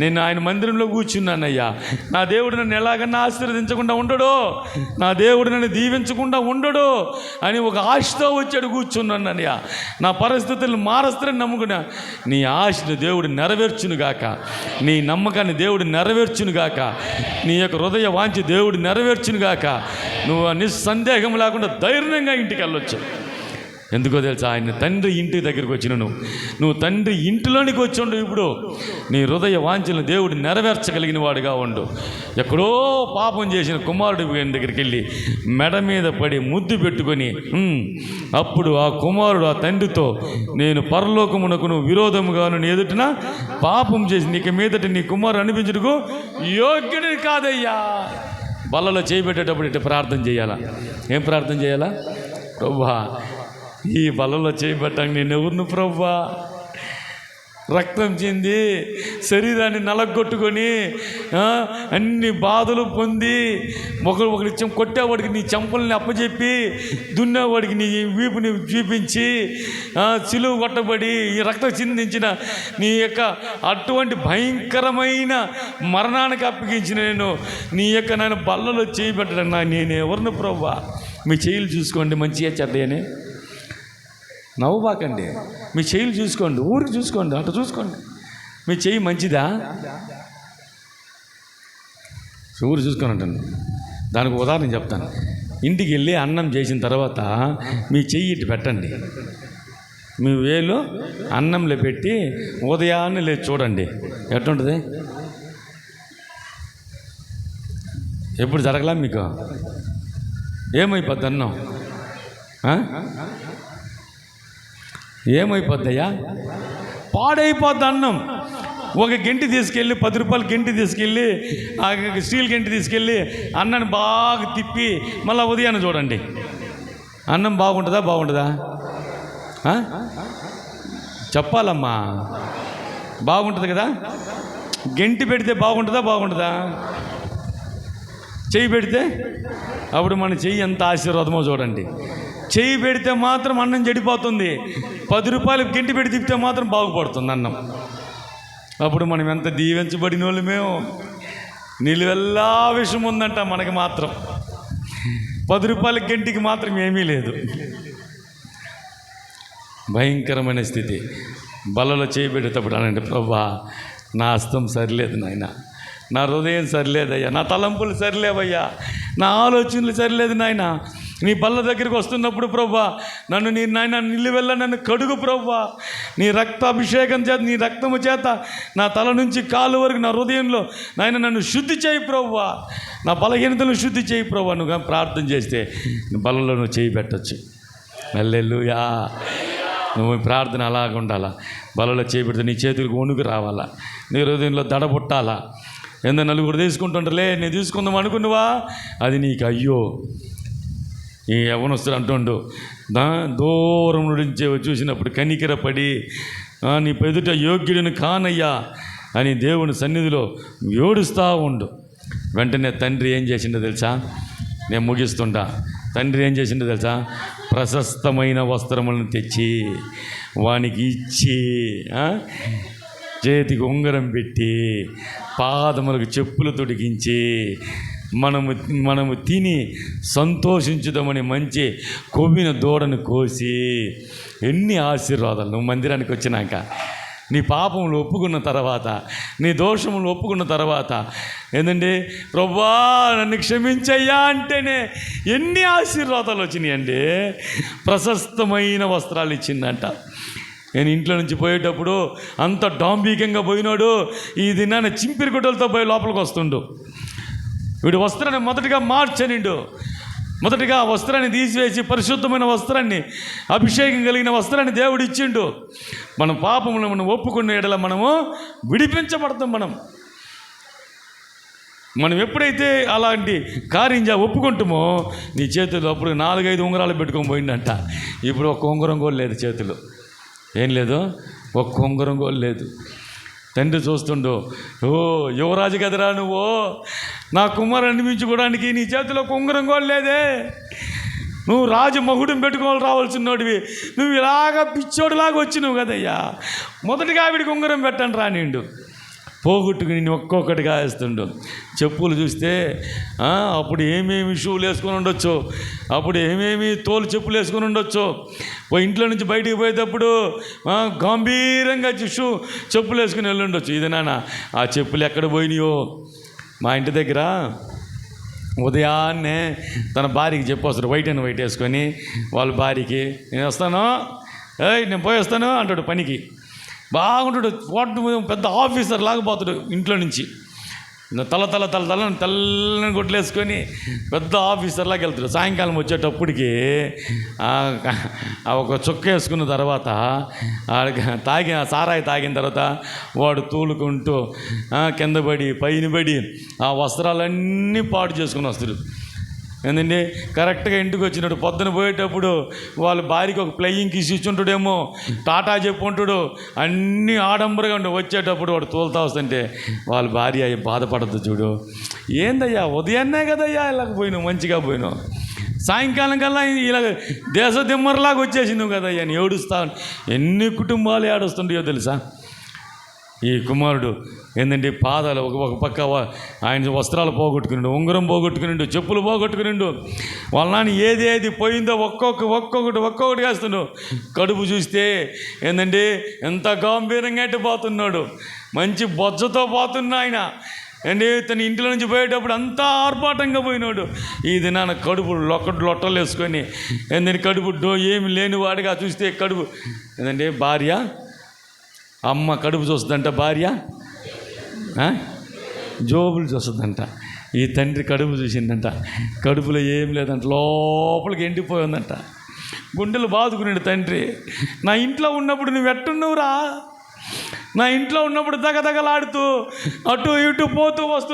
నేను ఆయన మందిరంలో కూర్చున్నానయ్యా, నా దేవుడు నన్ను ఎలాగన్నా ఆశీర్వదించకుండా ఉండడు, నా దేవుడు నన్ను దీవించకుండా ఉండడు అని ఒక ఆశతో వచ్చాడు కూర్చున్నానయ్యా. నా పరిస్థితులను మారుస్తారని నమ్ముకున్నా. నీ ఆశను దేవుడు నెరవేర్చునుగాక, నీ నమ్మకాన్ని దేవుడు నెరవేర్చునుగాక, నీ యొక్క హృదయ వాంఛ దేవుడు నెరవేర్చునుగాక. నువ్వు నిస్సందేహం లేకుండా ధైర్యంగా ఇంటికి వెళ్ళొచ్చు. ఎందుకో తెలుసా? ఆయన తండ్రి ఇంటి దగ్గరికి వచ్చిన నువ్వు తండ్రి ఇంటిలోనికి వచ్చి ఉండు. ఇప్పుడు నీ హృదయ వాంఛలను దేవుడు నెరవేర్చగలిగిన వాడుగా ఉండు. ఎక్కడో పాపం చేసిన కుమారుడు దగ్గరికి వెళ్ళి మెడ మీద పడి ముద్దు పెట్టుకొని అప్పుడు ఆ కుమారుడు ఆ తండ్రితో, నేను పరలోకమునకు విరోధముగాను నీ ఎదుటిన పాపం చేసి నీకు మీదట నీ కుమారుడు అనిపించుటకు యోగ్యుడిని కాదయ్యా. బల్లలో చేయబెట్టేటప్పుడు ఇట్లా ప్రార్థన చేయాలా? ఏం ప్రార్థన చేయాలా? ప్రభువా, ఈ బలలో చేయబట్టాక నేను ఎవరిని ప్రభువా? రక్తం చెంది శరీరాన్ని నలగొట్టుకొని అన్ని బాధలు పొంది ఒకరి కొట్టేవాడికి నీ చెంపల్ని అప్పచెప్పి దున్నేవాడికి నీ వీపుని చూపించి సిలువ కొట్టబడి ఈ రక్తం చిందించిన నీ యొక్క అటువంటి భయంకరమైన మరణానికి అప్పగించిన నీ యొక్క నన్ను బల్లలో చేయబెట్టడం నేను ఎవరిని ప్రభువా? మీ చెయ్యిలు చూసుకోండి, మంచిగా చెడ్డయని నవ్వుబాకండి. మీ చెయ్యిలు చూసుకోండి, ఊరికి చూసుకోండి, అట్లా చూసుకోండి. మీ చెయ్యి మంచిదా? ఊరు చూసుకొని ఉంటాను. దానికి ఉదాహరణ చెప్తాను. ఇంటికి వెళ్ళి అన్నం చేసిన తర్వాత మీ చెయ్యి ఇటు పెట్టండి, మీ వేలు అన్నంలో పెట్టి ఉదయాన్నే లేచి చూడండి ఎట్లుంటుంది. ఎప్పుడు జరగలా మీకు? ఏమైపోద్ది అన్నం? ఏమైపోద్దయ్యా? పాడైపోద్ది అన్నం. ఒక గెంటి తీసుకెళ్ళి 10 రూపాయలు గెంటి తీసుకెళ్ళి ఆ స్టీల్ గెంటి తీసుకెళ్ళి అన్నాన్ని బాగా తిప్పి మళ్ళీ ఉదయాన్నే చూడండి, అన్నం బాగుంటుందా? బాగుంటుందా? చెప్పాలమ్మా, బాగుంటుంది కదా. గెంటి పెడితే బాగుంటుందా? బాగుంటుందా? చెయ్యి పెడితే అప్పుడు మన చెయ్యి ఎంత ఆశీర్వాదమో చూడండి. చెయ్యి పెడితే మాత్రం అన్నం చెడిపోతుంది, 10 రూపాయలు గెంటి పెట్టి తిప్పితే మాత్రం బాగుపడుతుంది అన్నం. అప్పుడు మనం ఎంత దీవించబడిన వాళ్ళమేమో. నిలువెల్లా విషయం ఉందంట మనకి మాత్రం, 10 రూపాయల గంటికి మాత్రం ఏమీ లేదు. భయంకరమైన స్థితి. బలలో చేయబెట్టేటప్పుడు అనండి, ప్రభా నా హస్తం సరిలేదు నాయన, నా హృదయం సరిలేదయ్యా, నా తలంపులు సరిలేవయ్యా, నా ఆలోచనలు సరిలేదు నాయన. నీ బల్ల దగ్గరికి వస్తున్నప్పుడు ప్రభా నన్ను నీ నాయన నిలువెల్ల నన్ను కడుగు ప్రభా, నీ రక్తాభిషేకం చేత, నీ రక్తము చేత నా తల నుంచి కాలు వరకు నా హృదయంలో నాయన నన్ను శుద్ధి చేయి ప్రభా, నా బలహీనతను శుద్ధి చేయి ప్రభా. నువ్వు ప్రార్థన చేస్తే బలలో నువ్వు చేయి పెట్టచ్చు. హల్లెలూయా. నువ్వు ప్రార్థన అలాగ ఉండాలా. బలలో చేపెడితే నీ చేతులకు వణుకు రావాలా, నీ హృదయంలో దడ పుట్టాలా. ఎంత నలుగురు తీసుకుంటుంటలే, నేను తీసుకుందాం అనుకున్నావా, అది నీకు అయ్యో. ఈ యవ్వనస్తుడు అంటుండు, దూరం నుంచి చూసినప్పుడు కనికరపడి నీ ఎదుట యోగ్యుడిని కానయ్యా అని దేవుని సన్నిధిలో ఏడుస్తూ ఉండు. వెంటనే తండ్రి ఏం చేసిండో తెలుసా? నేను ముగిస్తుంటా. తండ్రి ఏం చేసిండో తెలుసా? ప్రశస్తమైన వస్త్రములను తెచ్చి వానికి ఇచ్చి, చేతికి ఉంగరం పెట్టి, పాదములకు చెప్పులు తొడిగించి, మనము తిని సంతోషించుదామని మంచి కొవ్విన దూడను కోసి, ఎన్ని ఆశీర్వాదాలు. నువ్వు మందిరానికి వచ్చినాక నీ పాపములు ఒప్పుకున్న తర్వాత, నీ దోషములు ఒప్పుకున్న తర్వాత ఏంటండి, ప్రభువా నన్ను క్షమించయ్యా అంటేనే ఎన్ని ఆశీర్వాదాలు వచ్చినాయండి. ప్రశస్తమైన వస్త్రాలు ఇచ్చిందంట. నేను ఇంట్లో నుంచి పోయేటప్పుడు అంత డాంబికంగా పోయినాడు, ఈ దినాన్ని చింపిరి గుడ్డలతో పోయి లోపలికి వస్తుండు. వీడు వస్త్రాన్ని మొదటిగా మార్చనిండు. మొదటిగా ఆ వస్త్రాన్ని తీసివేసి పరిశుద్ధమైన వస్త్రాన్ని, అభిషేకం కలిగిన వస్త్రాన్ని దేవుడు ఇచ్చిండు. మన పాపములను మనం ఒప్పుకున్న ఎడల మనము విడిపించబడతాం. మనం ఎప్పుడైతే అలాంటి కార్యం ఒప్పుకుంటామో నీ చేతులు అప్పుడు 4-5 ఉంగరాలు పెట్టుకొని పోయిందంట. ఇప్పుడు ఒక్క ఉంగరం కూడా లేదు చేతులు. ఏం లేదు, ఒక్క ఉంగరం కూడా లేదు. తండ్రి చూస్తుండో, ఓ యువరాజు కదరా నువ్వు, నా కుమారుని అనిపించుకోవడానికి నీ చేతిలో ఉంగరం కూడా లేదే, నువ్వు రాజమహుడిని పెట్టుకోవాలి రావాల్సినోడివి, నువ్వు ఇలాగా పిచ్చోడిలాగా వచ్చినావు కదయ్యా, మొదటిగా ఆవిడికి ఉంగరం పెట్టండి రానిండు. పోగొట్టుకుని నేను ఒక్కొక్కటిగా వేస్తుండు. చెప్పులు చూస్తే అప్పుడు ఏమేమి షూలు వేసుకొని ఉండొచ్చు, అప్పుడు ఏమేమి తోలు చెప్పులు వేసుకొని ఉండొచ్చు. ఇంట్లో నుంచి బయటికి పోయేటప్పుడు గంభీరంగా చెప్పులు వేసుకుని వెళ్ళి ఉండొచ్చు. ఇది నాన్న ఆ చెప్పులు ఎక్కడ పోయినాయో. మా ఇంటి దగ్గర ఉదయాన్నే తన భార్యకి చెప్పొస్తాడు, వైట్ అండ్ వైట్ వేసుకొని వాళ్ళ భార్యకి, నేను వస్తాను, నేను పోయి వస్తాను అంటాడు పనికి. బాగుంటాడు, పెద్ద ఆఫీసర్ లాగా పోతాడు. ఇంట్లో నుంచి తెల్లని గుడ్లేసుకొని పెద్ద ఆఫీసర్ లాగా వెళ్తాడు. సాయంకాలం వచ్చేటప్పటికి ఒక చుక్క వేసుకున్న తర్వాత సారాయి తాగిన తర్వాత వాడు తూలుకుంటూ కింద పడి పైన పడి ఆ వస్త్రాలన్నీ పాడు చేసుకుని వస్తాడు. ఏంటండి, కరెక్ట్గా ఇంటికి వచ్చినట్టు పొద్దున పోయేటప్పుడు వాళ్ళ భార్యకి ఒక ఫ్లయింగ్ కిస్ ఇచ్చుంటాడేమో, టాటా చెప్పు ఉంటాడు, అన్నీ ఆడంబరంగా ఉండి వచ్చేటప్పుడు వాడు తోలుతా వస్తుంటే వాళ్ళ భార్య బాధపడద్దు చూడు. ఏందయ్యా ఉదయాన్నే కదయ్యా ఇలాగ పోయినావు, మంచిగా పోయినావు, సాయంకాలం కల్లా ఇలా దేశ దిమ్మర్లాగా వచ్చేసినావు కదయ్యా అని ఏడుస్తాను. ఎన్ని కుటుంబాలు ఏడుస్తుంటాయో తెలుసా. ఈ కుమారుడు ఏంటంటే పాదాలు ఒక పక్క ఆయన వస్త్రాలు పోగొట్టుకునిండు, ఉంగరం పోగొట్టుకునిండు, చెప్పులు పోగొట్టుకునిండు. వాళ్ళ నాన్న ఏది పోయిందో ఒక్కొక్కటి వేస్తున్నాడు. కడుపు చూస్తే ఏంటంటే ఎంత గంభీరంగా పోతున్నాడు, మంచి బొజ్జతో పోతున్నా ఆయన. అండి తన ఇంట్లో నుంచి పోయేటప్పుడు అంతా ఆర్భాటంగా పోయినాడు. ఈ దినాన కడుపు లొట్టలు వేసుకొని ఏంటంటే కడుపు ఏమి లేని వాడిగా చూస్తే కడుపు ఏంటంటే భార్య అమ్మ కడుపు చూస్తుందంట, భార్య జోబులు చూస్తుందంట. ఈ తండ్రి కడుపు చూసిందంట, కడుపులో ఏం లేదంట, లోపలికి ఎండిపోయి ఉందంట. గుండెలు బాదుకున్నాడు తండ్రి. నా ఇంట్లో ఉన్నప్పుడు నువ్వు ఎట్టున్నావురా, నా ఇంట్లో ఉన్నప్పుడు దగదగలాడుతూ అటు ఇటు పోతూ వస్తూ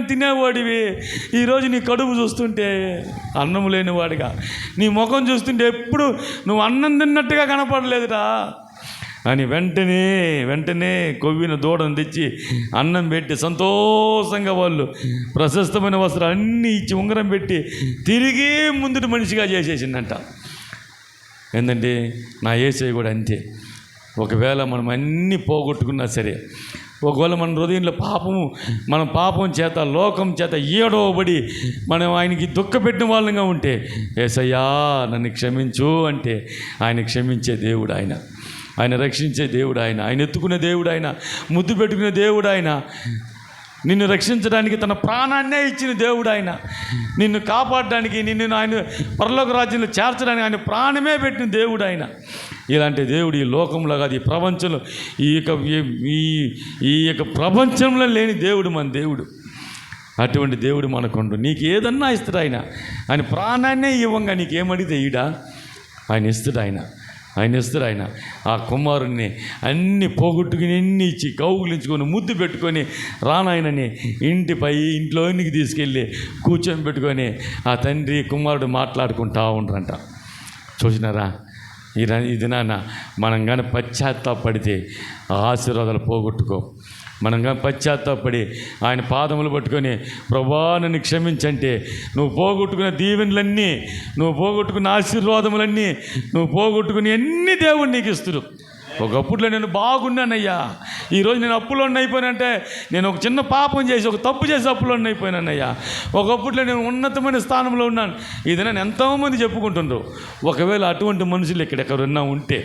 తినేవాడివి. ఈరోజు నీ కడుపు చూస్తుంటే అన్నం లేనివాడిగా, నీ ముఖం చూస్తుంటే ఎప్పుడు నువ్వు అన్నం తిన్నట్టుగా కనపడలేదురా అని వెంటనే కొవ్విన దూడను తెచ్చి అన్నం పెట్టి సంతోషంగా వాళ్ళు ప్రశస్తమైన వస్త్రాలు అన్నీ ఇచ్చి ఉంగరం పెట్టి తిరిగి ముందుటి మనిషిగా చేసేసిందంట. ఏంటంటే నా యేసయ్య కూడా అంతే. ఒకవేళ మనం అన్నీ పోగొట్టుకున్నా సరే, ఒకవేళ మన హృదయంలో మనం పాపం చేత లోకం చేత ఏడవబడి మనం ఆయనకి దుఃఖపెట్టిన వాళ్ళంగా ఉంటే, యేసయ్యా నన్ను క్షమించు అంటే ఆయన క్షమించే దేవుడు ఆయన రక్షించే దేవుడు ఆయన ఎత్తుకునే దేవుడు ముద్దు పెట్టుకునే దేవుడు నిన్ను రక్షించడానికి తన ప్రాణాన్నే ఇచ్చిన దేవుడు నిన్ను కాపాడడానికి, ఆయన పరలోక రాజ్యంలో చేర్చడానికి ఆయన ప్రాణమే పెట్టిన దేవుడు ఇలాంటి దేవుడు ఈ లోకంలో కాదు, ఈ ప్రపంచంలో ఈ యొక్క ప్రపంచంలో లేని దేవుడు మన దేవుడు. అటువంటి దేవుడు మనకుండు. నీకు ఏదన్నా ఇస్తాడు ఆయన ప్రాణాన్నే ఇవ్వంగా నీకేమడిగితే ఆయన ఇస్తాడు ఆయన ఇస్తారు. ఆ కుమారుణ్ణి అన్నీ పోగొట్టుకుని ఎన్ని ఇచ్చి కౌగులించుకొని ముద్దు పెట్టుకొని రానాయనని ఇంట్లోనికి తీసుకెళ్ళి కూర్చొని పెట్టుకొని ఆ తండ్రి కుమారుడు మాట్లాడుకుంటా ఉంటారంట. చూసినారా, ఇది నాన్న మనం కానీ పశ్చాత్తాపడితే ఆ ఆశీర్వాదాలు పోగొట్టుకో. మనం కానీ పశ్చాత్తాపడి ఆయన పాదములు పట్టుకొని ప్రభువా నన్ను క్షమించంటే నువ్వు పోగొట్టుకున్న దీవెనలన్నీ, నువ్వు పోగొట్టుకున్న ఆశీర్వాదములన్నీ, నువ్వు పోగొట్టుకుని అన్ని దేవుడు నీకు ఇస్తుడు. ఒకప్పుడులో నేను బాగున్నానయ్యా, ఈరోజు నేను అప్పులో అయిపోయినంటే నేను ఒక చిన్న పాపం చేసి ఒక తప్పు చేసి అప్పులో అయిపోయినానయ్యా. ఒకప్పుడులో నేను ఉన్నతమైన స్థానంలో ఉన్నాను, ఇది నేను ఎంతోమంది చెప్పుకుంటుండ్రు. ఒకవేళ అటువంటి మనుషులు ఎక్కడెక్కడున్నా ఉంటే,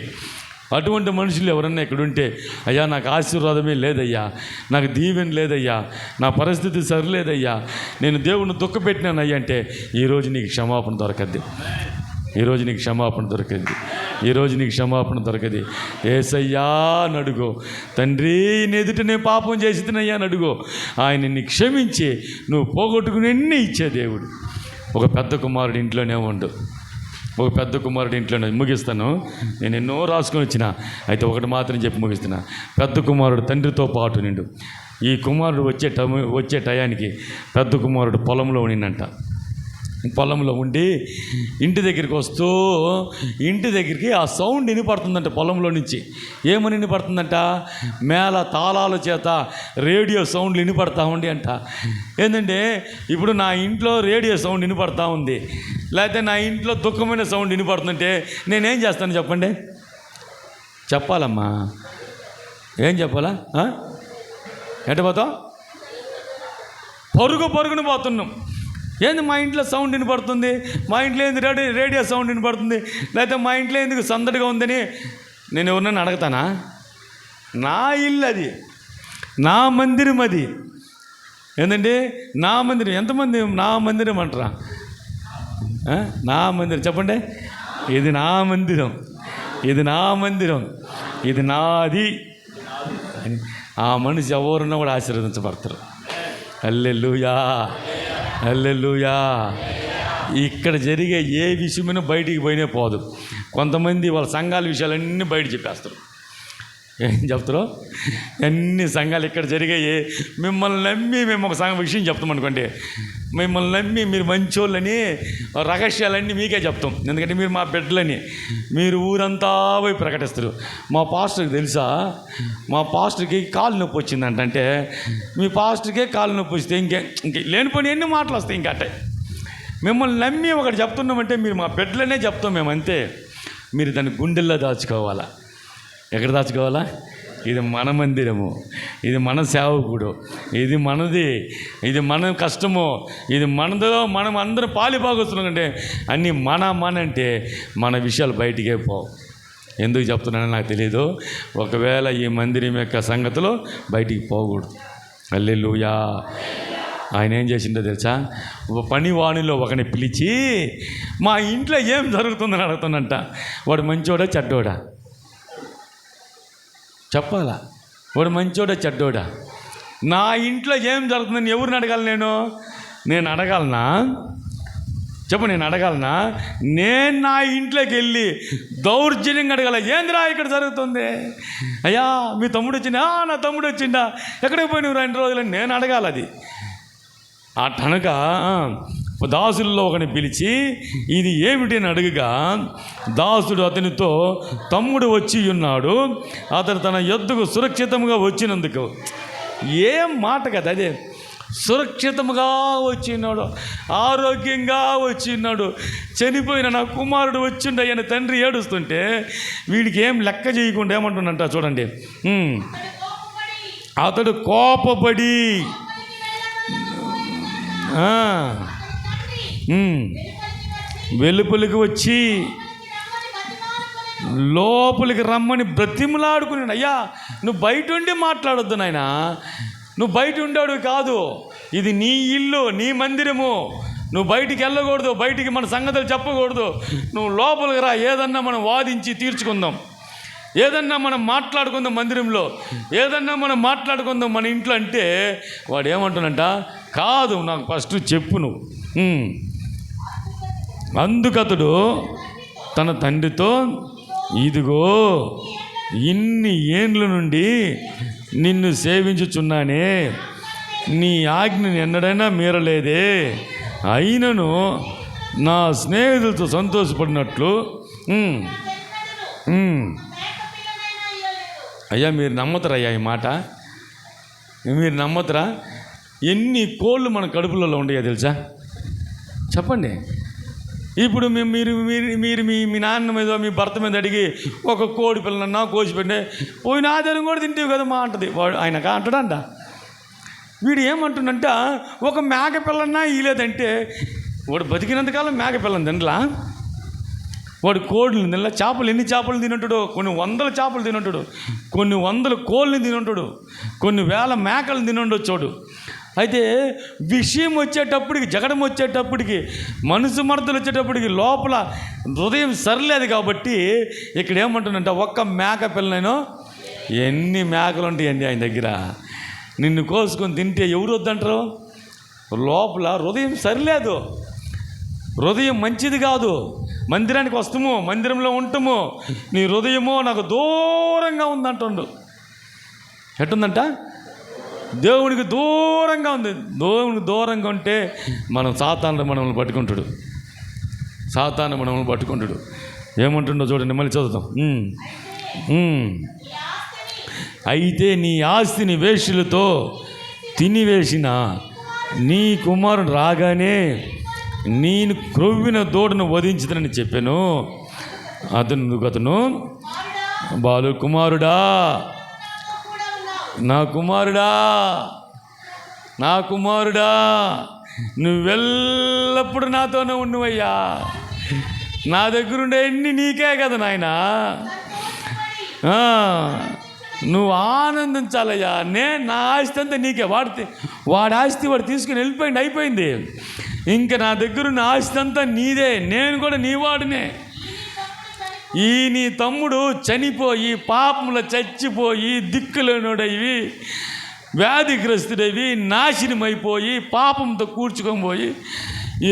అటువంటి మనుషులు ఎవరన్నా ఇక్కడ ఉంటే, అయ్యా నాకు ఆశీర్వాదమే లేదయ్యా, నాకు దీవెన లేదయ్యా, నా పరిస్థితి సరిలేదయ్యా, నేను దేవుడిని దుఃఖపెట్టినానయ్యా అంటే ఈరోజు నీకు క్షమాపణ దొరకద్ది. ఈరోజు నీకు క్షమాపణ దొరకది. యేసయ్యా నడుగో, తండ్రి ఎదుట నేను పాపం చేసి తినయ్యా నడుగో. ఆయన్ని క్షమించి నువ్వు పోగొట్టుకుని ఎన్ని ఇచ్చే దేవుడు. ఒక పెద్ద కుమారుడు ఇంట్లోనే ముగిస్తాను. నేను ఎన్నో రాసుకొని వచ్చిన, అయితే ఒకటి మాత్రం చెప్పి ముగిస్తున్నా. పెద్ద కుమారుడు తండ్రితో పాటు నిండు. ఈ కుమారుడు వచ్చే టయానికి పెద్ద కుమారుడు పొలంలో ఉండిందంట. పొలంలో ఉండి ఇంటి దగ్గరికి ఆ సౌండ్ వినపడుతుందంట. పొలంలో నుంచి ఏమని వినపడుతుందంట? మేళ తాళాల చేత రేడియో సౌండ్లు వినపడతా ఉండి అంట. ఏంటంటే ఇప్పుడు నా ఇంట్లో రేడియో సౌండ్ వినపడతా ఉంది, లేకపోతే నా ఇంట్లో దుఃఖమైన సౌండ్ వినపడుతుందంటే నేనేం చేస్తాను చెప్పండి? చెప్పాలమ్మా, ఏం చెప్పాలా? ఎట్ట పోతాం? పరుగున పోతున్నాం. ఏంది మా ఇంట్లో సౌండ్ వినపడుతుంది, మా ఇంట్లో ఏంది రేడియో సౌండ్ వినపడుతుంది, లేకపోతే మా ఇంట్లో ఎందుకు సందడిగా ఉందని నేను ఎవరినైనా అడగతానా? నా ఇల్లు అది, నా మందిరం అది. ఏంటంటే నా మందిరం. ఎంతమంది నా మందిరం అంటారా? నా మందిరం చెప్పండి. ఇది నా మందిరం, ఇది నాది. ఆ మనిషి ఎవరున్నా కూడా ఆశీర్వదించబడతారు. హల్లెలూయా. ఇక్కడ జరిగే ఏ విషయమైనా బయటికి పోయినే పోదు. కొంతమంది వాళ్ళ సంఘాల విషయాలన్నీ బయట చెప్పేస్తారు. ఏం చెప్తారో అన్ని సంఘాలు ఇక్కడ జరిగాయి. మిమ్మల్ని నమ్మి మేము ఒక సంఘం విషయం చెప్తాం అనుకోండి, మిమ్మల్ని నమ్మి మీరు మంచోళ్ళని రహస్యాలన్నీ మీకే చెప్తాం. ఎందుకంటే మీరు మా బిడ్డలని మీరు ఊరంతా పోయి ప్రకటిస్తారు. మా పాస్టర్కి తెలుసా, మా పాస్టర్కి కాలు నొప్పి వచ్చిందంటే, మీ పాస్టర్కే కాలు నొప్పి వస్తే ఇంకే లేనిపోయి ఎన్ని మాటలు వస్తాయి. ఇంకా అంటే మిమ్మల్ని నమ్మి ఒకటి చెప్తున్నామంటే మీరు మా బిడ్డలనే చెప్తాం మేము, అంతే. మీరు దాన్ని గుండెల్లో దాచుకోవాలా. ఎక్కడ దాచుకోవాలా? ఇది మన మందిరము, ఇది మన సేవకుడు, ఇది మనది, ఇది మన కష్టము, ఇది మనదో, మనం అందరం పాలిభాగస్తున్నాం. అంటే అన్నీ మన అంటే మన విషయాలు బయటికే పోవు. ఎందుకు చెప్తున్నానో నాకు తెలియదు. ఒకవేళ ఈ మందిరం యొక్క సంగతిలో బయటికి పోకూడదు. హల్లెలూయా. ఆయన ఏం చేసిండో తెలుసా? పనివాణిలో ఒకని పిలిచి మా ఇంట్లో ఏం జరుగుతుందని అడుగుతుందంట. వాడు మంచోడా చెడ్డోడా చెప్పాలా? వాడు మంచోడా చెడ్డోడా? నా ఇంట్లో ఏం జరుగుతుందని ఎవరిని అడగాలి? నేను అడగాలనా? చెప్పు, నేను అడగాలనా? నేను నా ఇంట్లోకి వెళ్ళి దౌర్జన్యంగా అడగాల, ఏంద్రా ఇక్కడ జరుగుతుంది? అయ్యా మీ తమ్ముడు వచ్చిందా? నా తమ్ముడు వచ్చిందా? ఎక్కడికి పోయినవు 2 రోజులని నేను అడగాలి. అది అటనక దాసుల్లో ఒకని పిలిచి ఇది ఏమిటి అని అడుగుగా, దాసుడు అతనితో, తమ్ముడు వచ్చి ఉన్నాడు, అతడు తన యొద్దకు సురక్షితంగా వచ్చినందుకు. ఏం మాట కదా అదే! సురక్షితంగా వచ్చినాడు, ఆరోగ్యంగా వచ్చినాడు. చనిపోయిన నా కుమారుడు వచ్చిండయ్యని తండ్రి ఏడుస్తుంటే వీడికి ఏం లెక్క చేయకుండా ఏమంటుందంట చూడండి. అతడు కోపపడి వెలుపలికి వచ్చి లోపలికి రమ్మని బ్రతిమలాడుకున్నాడు. అయ్యా నువ్వు బయట ఉండి మాట్లాడొద్దు నాయనా, నువ్వు బయట ఉండేవాడు కాదు, ఇది నీ ఇల్లు, నీ మందిరము, నువ్వు బయటికి వెళ్ళకూడదు, బయటికి మన సంగతులు చెప్పకూడదు, నువ్వు లోపలికి రా, ఏదన్నా మనం వాదించి తీర్చుకుందాం, ఏదన్నా మనం మాట్లాడుకుందాం మందిరంలో, ఏదన్నా మనం మాట్లాడుకుందాం మన ఇంట్లో. అంటే వాడు ఏమంటున్నంట, కాదు నాకు ఫస్ట్ చెప్పు నువ్వు. అందుకతడు తన తండ్రితో, ఇదిగో ఇన్ని ఏండ్ల నుండి నిన్ను సేవించుచున్నానే, నీ ఆజ్ఞని ఎన్నడైనా మీరలేదే, అయినను నా స్నేహితులతో సంతోషపడినట్లు. అయ్యా మీరు నమ్మతారా? అయ్యా ఈ మాట మీరు నమ్మతారా? ఎన్ని కోళ్ళు మన కడుపులలో ఉండయో తెలుసా? చెప్పండి. ఇప్పుడు మీరు మీరు మీ నాన్న మీద, మీ భర్త మీద అడిగి ఒక కోడి పిల్లనన్నా కోసి పెట్టే, పోయిన ఆధారం కూడా తింటేవి కదా మా అంటది. వాడు ఆయనక అంటాడంట. వీడు ఏమంటుండంట, ఒక మేక పిల్లన్నా ఇలేదంటే వాడు బతికినంతకాలం మేక పిల్లని తినలా, వాడు కోడిని తినలా. చేపలు ఎన్ని చేపలు తినంటాడు? కొన్ని 100 చేపలు తినంటాడు, కొన్ని 100 కోళ్ళని తినంటాడు, కొన్ని 1000 మేకలు తినండొచ్చాడు. అయితే విషయం వచ్చేటప్పటికి, జగడం వచ్చేటప్పటికి, మనసు మడతలు వచ్చేటప్పటికి లోపల హృదయం సరిలేదు. కాబట్టి ఇక్కడ ఏమంటుందంటే, ఒక్క మేక పిల్లనైనా ఎన్ని మేకలు ఉంటాయండి ఆయన దగ్గర, నిన్ను కోసుకొని తింటే ఎవరు వద్దంటారు? లోపల హృదయం సరిలేదు, హృదయం మంచిది కాదు. మందిరానికి వస్తాము, మందిరంలో ఉంటాము, నీ హృదయమో నాకు దూరంగా ఉందంటుండు. ఎట్టుందంట? దేవునికి దూరంగా ఉంది. దేవునికి దూరంగా ఉంటే మనం సాతాను మనల్ని పట్టుకుంటాడు, సాతాను మనల్ని పట్టుకుంటాడు. ఏమంటుండో చూడండి, మళ్ళీ చదువుతాం. అయితే నీ ఆస్తిని వేశ్యలతో తినివేసిన నీ కుమారుడు రాగానే నేను క్రొవ్విన దూడను వధించదని చెప్పాను. అతను బాలు, కుమారుడా, నా కుమారుడా, నా కుమారుడా, నువ్వెల్లప్పుడు నాతోనే ఉన్నవయ్యా, నా దగ్గరుండే అన్ని నీకే కదా నాయనా, నువ్వు ఆనందించాలయ్యా. నా ఆస్తి అంతా నీకే. వాడి ఆస్తి వాడు తీసుకుని వెళ్ళిపోయింది, అయిపోయింది. ఇంకా నా దగ్గరున్న ఆస్తి అంతా నీదే, నేను కూడా నీ వాడినే. ఈ నీ తమ్ముడు చనిపోయి, పాపములో చచ్చిపోయి, దిక్కులేనోడవి, వ్యాధిగ్రస్తుడవి, నాశనమైపోయి, పాపంతో కూర్చుకొని పోయి,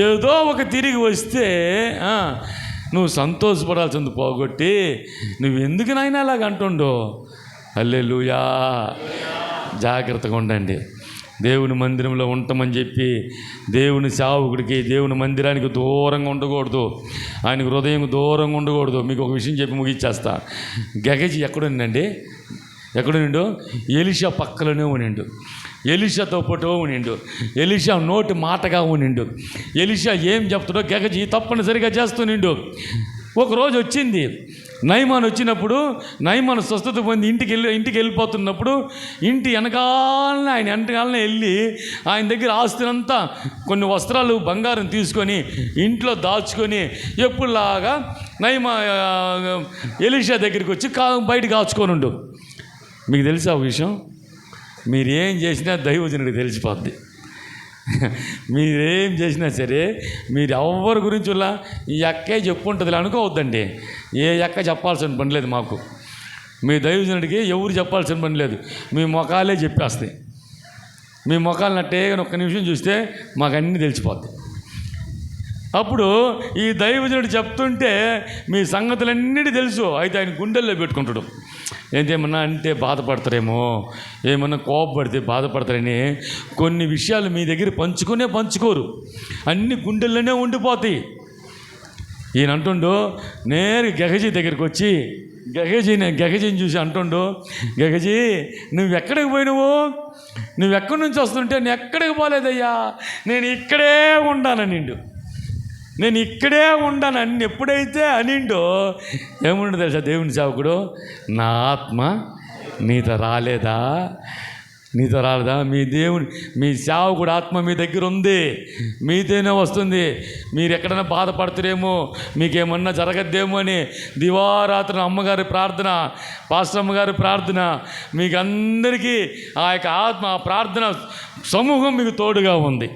ఏదో ఒక తిరిగి వస్తే నువ్వు సంతోషపడాల్సింది పోగొట్టి నువ్వెందుకు నాయనా అలాగ అంటుండో? హల్లెలూయా. జాగ్రత్తగా ఉండండి. దేవుని మందిరంలో ఉంటామని చెప్పి దేవుని సేవకుడికి, దేవుని మందిరానికి దూరంగా ఉండకూడదు, ఆయనకు హృదయం దూరంగా ఉండకూడదు. మీకు ఒక విషయం చెప్పి ముగిచ్చేస్తా. గెహజీ ఎక్కడుండండి? ఎక్కడుండు? ఎలీషా పక్కలోనే ఉండిండు, ఎలీషాతో పాటు ఉండిండు, ఎలీషా నోటి మాటగా ఉండిండు. ఎలీషా ఏం చెప్తాడో గెహజీ తప్పనిసరిగా చేస్తూనిండు. ఒకరోజు వచ్చింది, నయమాన్ వచ్చినప్పుడు, నయమాన్ స్వస్థత పొంది ఇంటికి వెళ్ళిపోతున్నప్పుడు, ఇంటి వెనకాలనే ఆయన వెనకాలనే వెళ్ళి ఆయన దగ్గర ఆస్తినంతా, కొన్ని వస్త్రాలు, బంగారం తీసుకొని ఇంట్లో దాచుకొని ఎప్పుడులాగా ఎలీషా దగ్గరికి వచ్చి బయట కాచుకొని ఉండు. మీకు తెలుసా ఆ విషయం? మీరేం చేసినా దైవజనుడికి తెలిసిపోద్ది. మీరేం చేసినా సరే మీరు ఎవరి గురించి ఈ అక్కే చెప్పుంటుంది అనుకోవద్దండి. ఏ అక్క చెప్పాల్సిన పని లేదు మాకు. మీ దైవజనుడికి ఎవరు చెప్పాల్సిన పని లేదు. మీ ముఖాలే చెప్పేస్తాయి. మీ ముఖాలను అట్టే ఒక్క నిమిషం చూస్తే మాకు అన్నీ తెలిసిపోద్ది. అప్పుడు ఈ దైవజనుడు చెప్తుంటే మీ సంగతులన్నిటి తెలుసు. అయితే ఆయన గుండెల్లో పెట్టుకుంటాడు. ఏమన్నా అంటే బాధపడతారేమో, ఏమన్నా కోపపడితే బాధపడతారని కొన్ని విషయాలు మీ దగ్గర పంచుకోరు. అన్ని గుండెల్లోనే ఉండిపోతాయి. ఈయన అంటుండు, నేరు గెహజీ దగ్గరికి వచ్చి గెహజీని చూసి అంటుండు, గెహజీ నువ్వెక్కడికి పోయినావు? నువ్వెక్కడి నుంచి వస్తుంటే నేను ఎక్కడికి పోలేదయ్యా, నేను ఇక్కడే ఉండాననిండు. నేను ఇక్కడే ఉండాను అన్ని ఎప్పుడైతే అనిండో ఏముండదు తెలుసా దేవుని సేవకుడు, నా ఆత్మ నీతో రాలేదా? మీ సేవకుడు ఆత్మ మీ దగ్గర ఉంది, మీతోనే వస్తుంది. మీరు ఎక్కడైనా బాధపడతారేమో, మీకేమన్నా జరగద్దేమో అని దివారాత్రి అమ్మగారి ప్రార్థన, పాస్టర్ అమ్మగారి ప్రార్థన, మీకు అందరికీ ఆ యొక్క ఆత్మ, ఆ ప్రార్థన సమూహం మీకు తోడుగా ఉంది.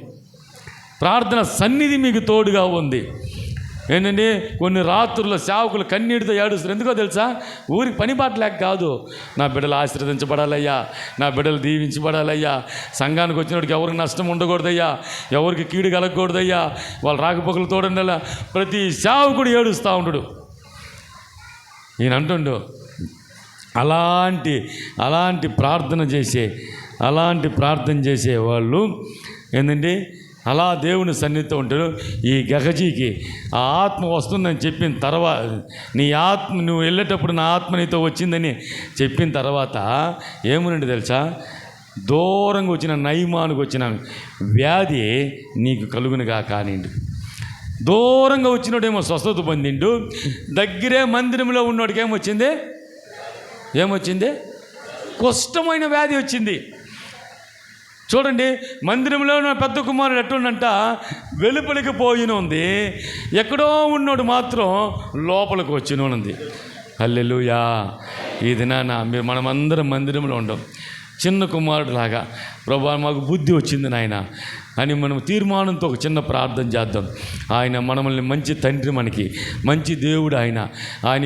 ప్రార్థన సన్నిధి మీకు తోడుగా ఉంది. ఏంటంటే కొన్ని రాత్రుల్లో సేవకులు కన్నీటితో ఏడుస్తారు. ఎందుకో తెలుసా? ఊరికి పని పాటలేక కాదు, నా బిడ్డలు ఆశీర్వదించబడాలయ్యా, నా బిడ్డలు దీవించబడాలయ్యా, సంఘానికి వచ్చినోడికి ఎవరికి నష్టం ఉండకూడదయ్యా, ఎవరికి కీడు కలగకూడదయ్యా, వాళ్ళు రాకపోకలు తోడండిలా ప్రతి సేవకుడు ఏడుస్తూ ఉంటాడు. ఈయన అంటుండు, అలాంటి ప్రార్థన చేసే వాళ్ళు ఏంటంటే అలా దేవుని సన్నిధితో ఉంటాడు. ఈ గెహజీకి ఆ ఆత్మ వస్తుందని చెప్పిన తర్వాత, నువ్వు వెళ్ళేటప్పుడు నా ఆత్మ నీతో వచ్చిందని చెప్పిన తర్వాత ఏమనండి తెలుసా? దూరంగా వచ్చిన నయమానికి వచ్చిన వ్యాధి నీకు కలుగునుగా కానిండు. దూరంగా వచ్చినోడేమో స్వస్థత పొందిండు, దగ్గరే మందిరంలో ఉన్నోడికి ఏమొచ్చింది? కుష్ఠమైన వ్యాధి వచ్చింది. చూడండి, మందిరంలో ఉన్న పెద్ద కుమారుడు ఎట్టుండంట, వెలుపలికి పోయినుంది, ఎక్కడో ఉన్నోడు మాత్రం లోపలికి వచ్చినుంది. హల్లెలూయా. ఈ దినాన మనమందరం మందిరంలో ఉండం. చిన్న కుమారుడు లాగా, ప్రభువా మాకు బుద్ధి వచ్చింది నాయన అని మనం తీర్మానంతో ఒక చిన్న ప్రార్థన చేద్దాం. ఆయన మనల్ని మంచి తండ్రి, మనకి మంచి దేవుడు. ఆయన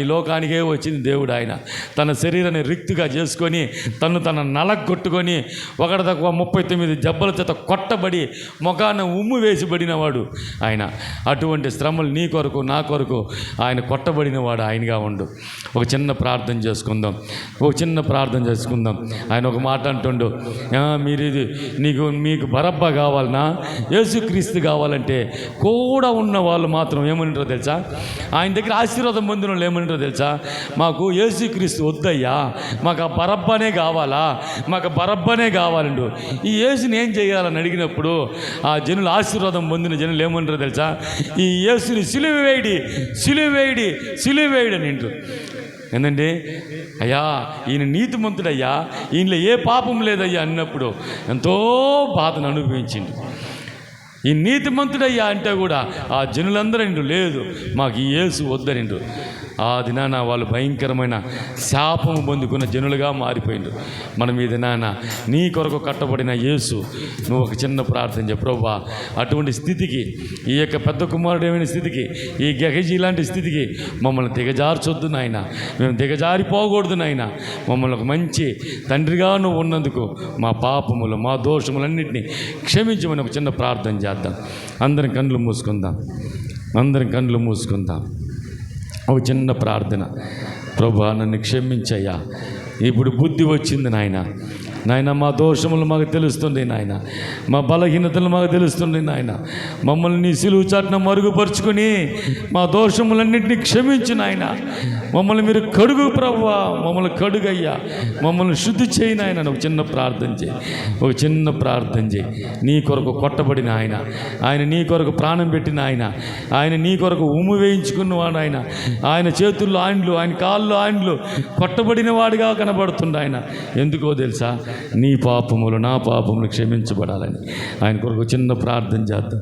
ఈ లోకానికే వచ్చింది దేవుడు. ఆయన తన శరీరాన్ని రిక్తుగా చేసుకొని తన నలగొట్టుకొని ఒకటి తక్కువ 39 జబ్బల చేత కొట్టబడి ముఖాన ఉమ్ము వేసిబడినవాడు ఆయన. అటువంటి శ్రమలు నీ కొరకు నా కొరకు ఆయన కొట్టబడినవాడు ఆయనగా ఉండు. ఒక చిన్న ప్రార్థన చేసుకుందాం. ఆయన ఒక మాట అంటుండు, మీకు బరబ్బా కావాలన్నా, యేసుక్రీస్తు కావాలంటే కూడా ఉన్న వాళ్ళు మాత్రం ఏమంటారో తెలుసా? ఆయన దగ్గర ఆశీర్వాదం పొందిన వాళ్ళు ఏమంటారో తెలుసా? మాకు యేసుక్రీస్తు వద్దయ్యా, మాకు ఆ బరబ్బనే కావాలండు. ఈ యేసుని ఏం చేయాలని అడిగినప్పుడు ఆ జనులు, ఆశీర్వాదం పొందిన జనులు ఏమంటారో తెలుసా? ఈ యేసుని సిలువ వేయడి అని అంటారు. ఏంటంటే, అయ్యా ఈయన నీతిమంతుడయ్యా, ఈయనలో ఏ పాపం లేదయ్యా అన్నప్పుడు ఎంతో బాధను అనుభవించింది. ఈ నీతిమంతుడయ్యా అంటే కూడా ఆ జనులందరూ లేదు, మాకు ఈ యేసు వద్దనిండు. ఆ దినాన వాళ్ళు భయంకరమైన శాపము పొందుకున్న జనులుగా మారిపోయిండు. మనం ఈ దినాన నీ కొరకు కట్టబడిన యేసు, నువ్వు ఒక చిన్న ప్రార్థన చెప్పు, ప్రభువా అటువంటి స్థితికి, ఈ యొక్క పెద్ద కుమారుడైన స్థితికి, ఈ గెహజీ లాంటి స్థితికి మమ్మల్ని దిగజార్చొద్దు నాయన, మేము దిగజారిపోకూడదు నాయన. మమ్మల్ని ఒక మంచి తండ్రిగా నువ్వు ఉన్నందుకు మా పాపములు, మా దోషములన్నింటినీ క్షమించమని ఒక చిన్న ప్రార్థన చేద్దాం. అందరం కళ్ళు మూసుకుందాం. ఒక చిన్న ప్రార్థన. ప్రభువా నన్ను క్షమించయ్యా, ఇప్పుడు బుద్ధి వచ్చింది నాయన, మా దోషములు మాకు తెలుస్తుంది నాయన, మా బలహీనతలు మాకు తెలుస్తుంది నాయన. మమ్మల్ని నీ సిలువ చాటున మరుగుపరుచుకొని మా దోషములన్నింటినీ క్షమించు నాయన. మమ్మల్ని మీరు కడుగు ప్రభువా, మమ్మల్ని కడుగయ్యా, మమ్మల్ని శుద్ధి చేయి నాయన. ఒక చిన్న ప్రార్థన చేయి. నీ కొరకు కొట్టబడిన ఆయన నీ కొరకు ప్రాణం పెట్టిన ఆయన నీ కొరకు ఉమ్ము వేయించుకున్నవాడు ఆయన చేతుల్లో ఆయన కాళ్ళు కొట్టబడిన వాడిగా కనబడుతుంది ఆయన. ఎందుకో తెలుసా? నీ పాపములు, నా పాపములు క్షమించబడాలని. ఆయన కొరకు చిన్న ప్రార్థన చేద్దాం.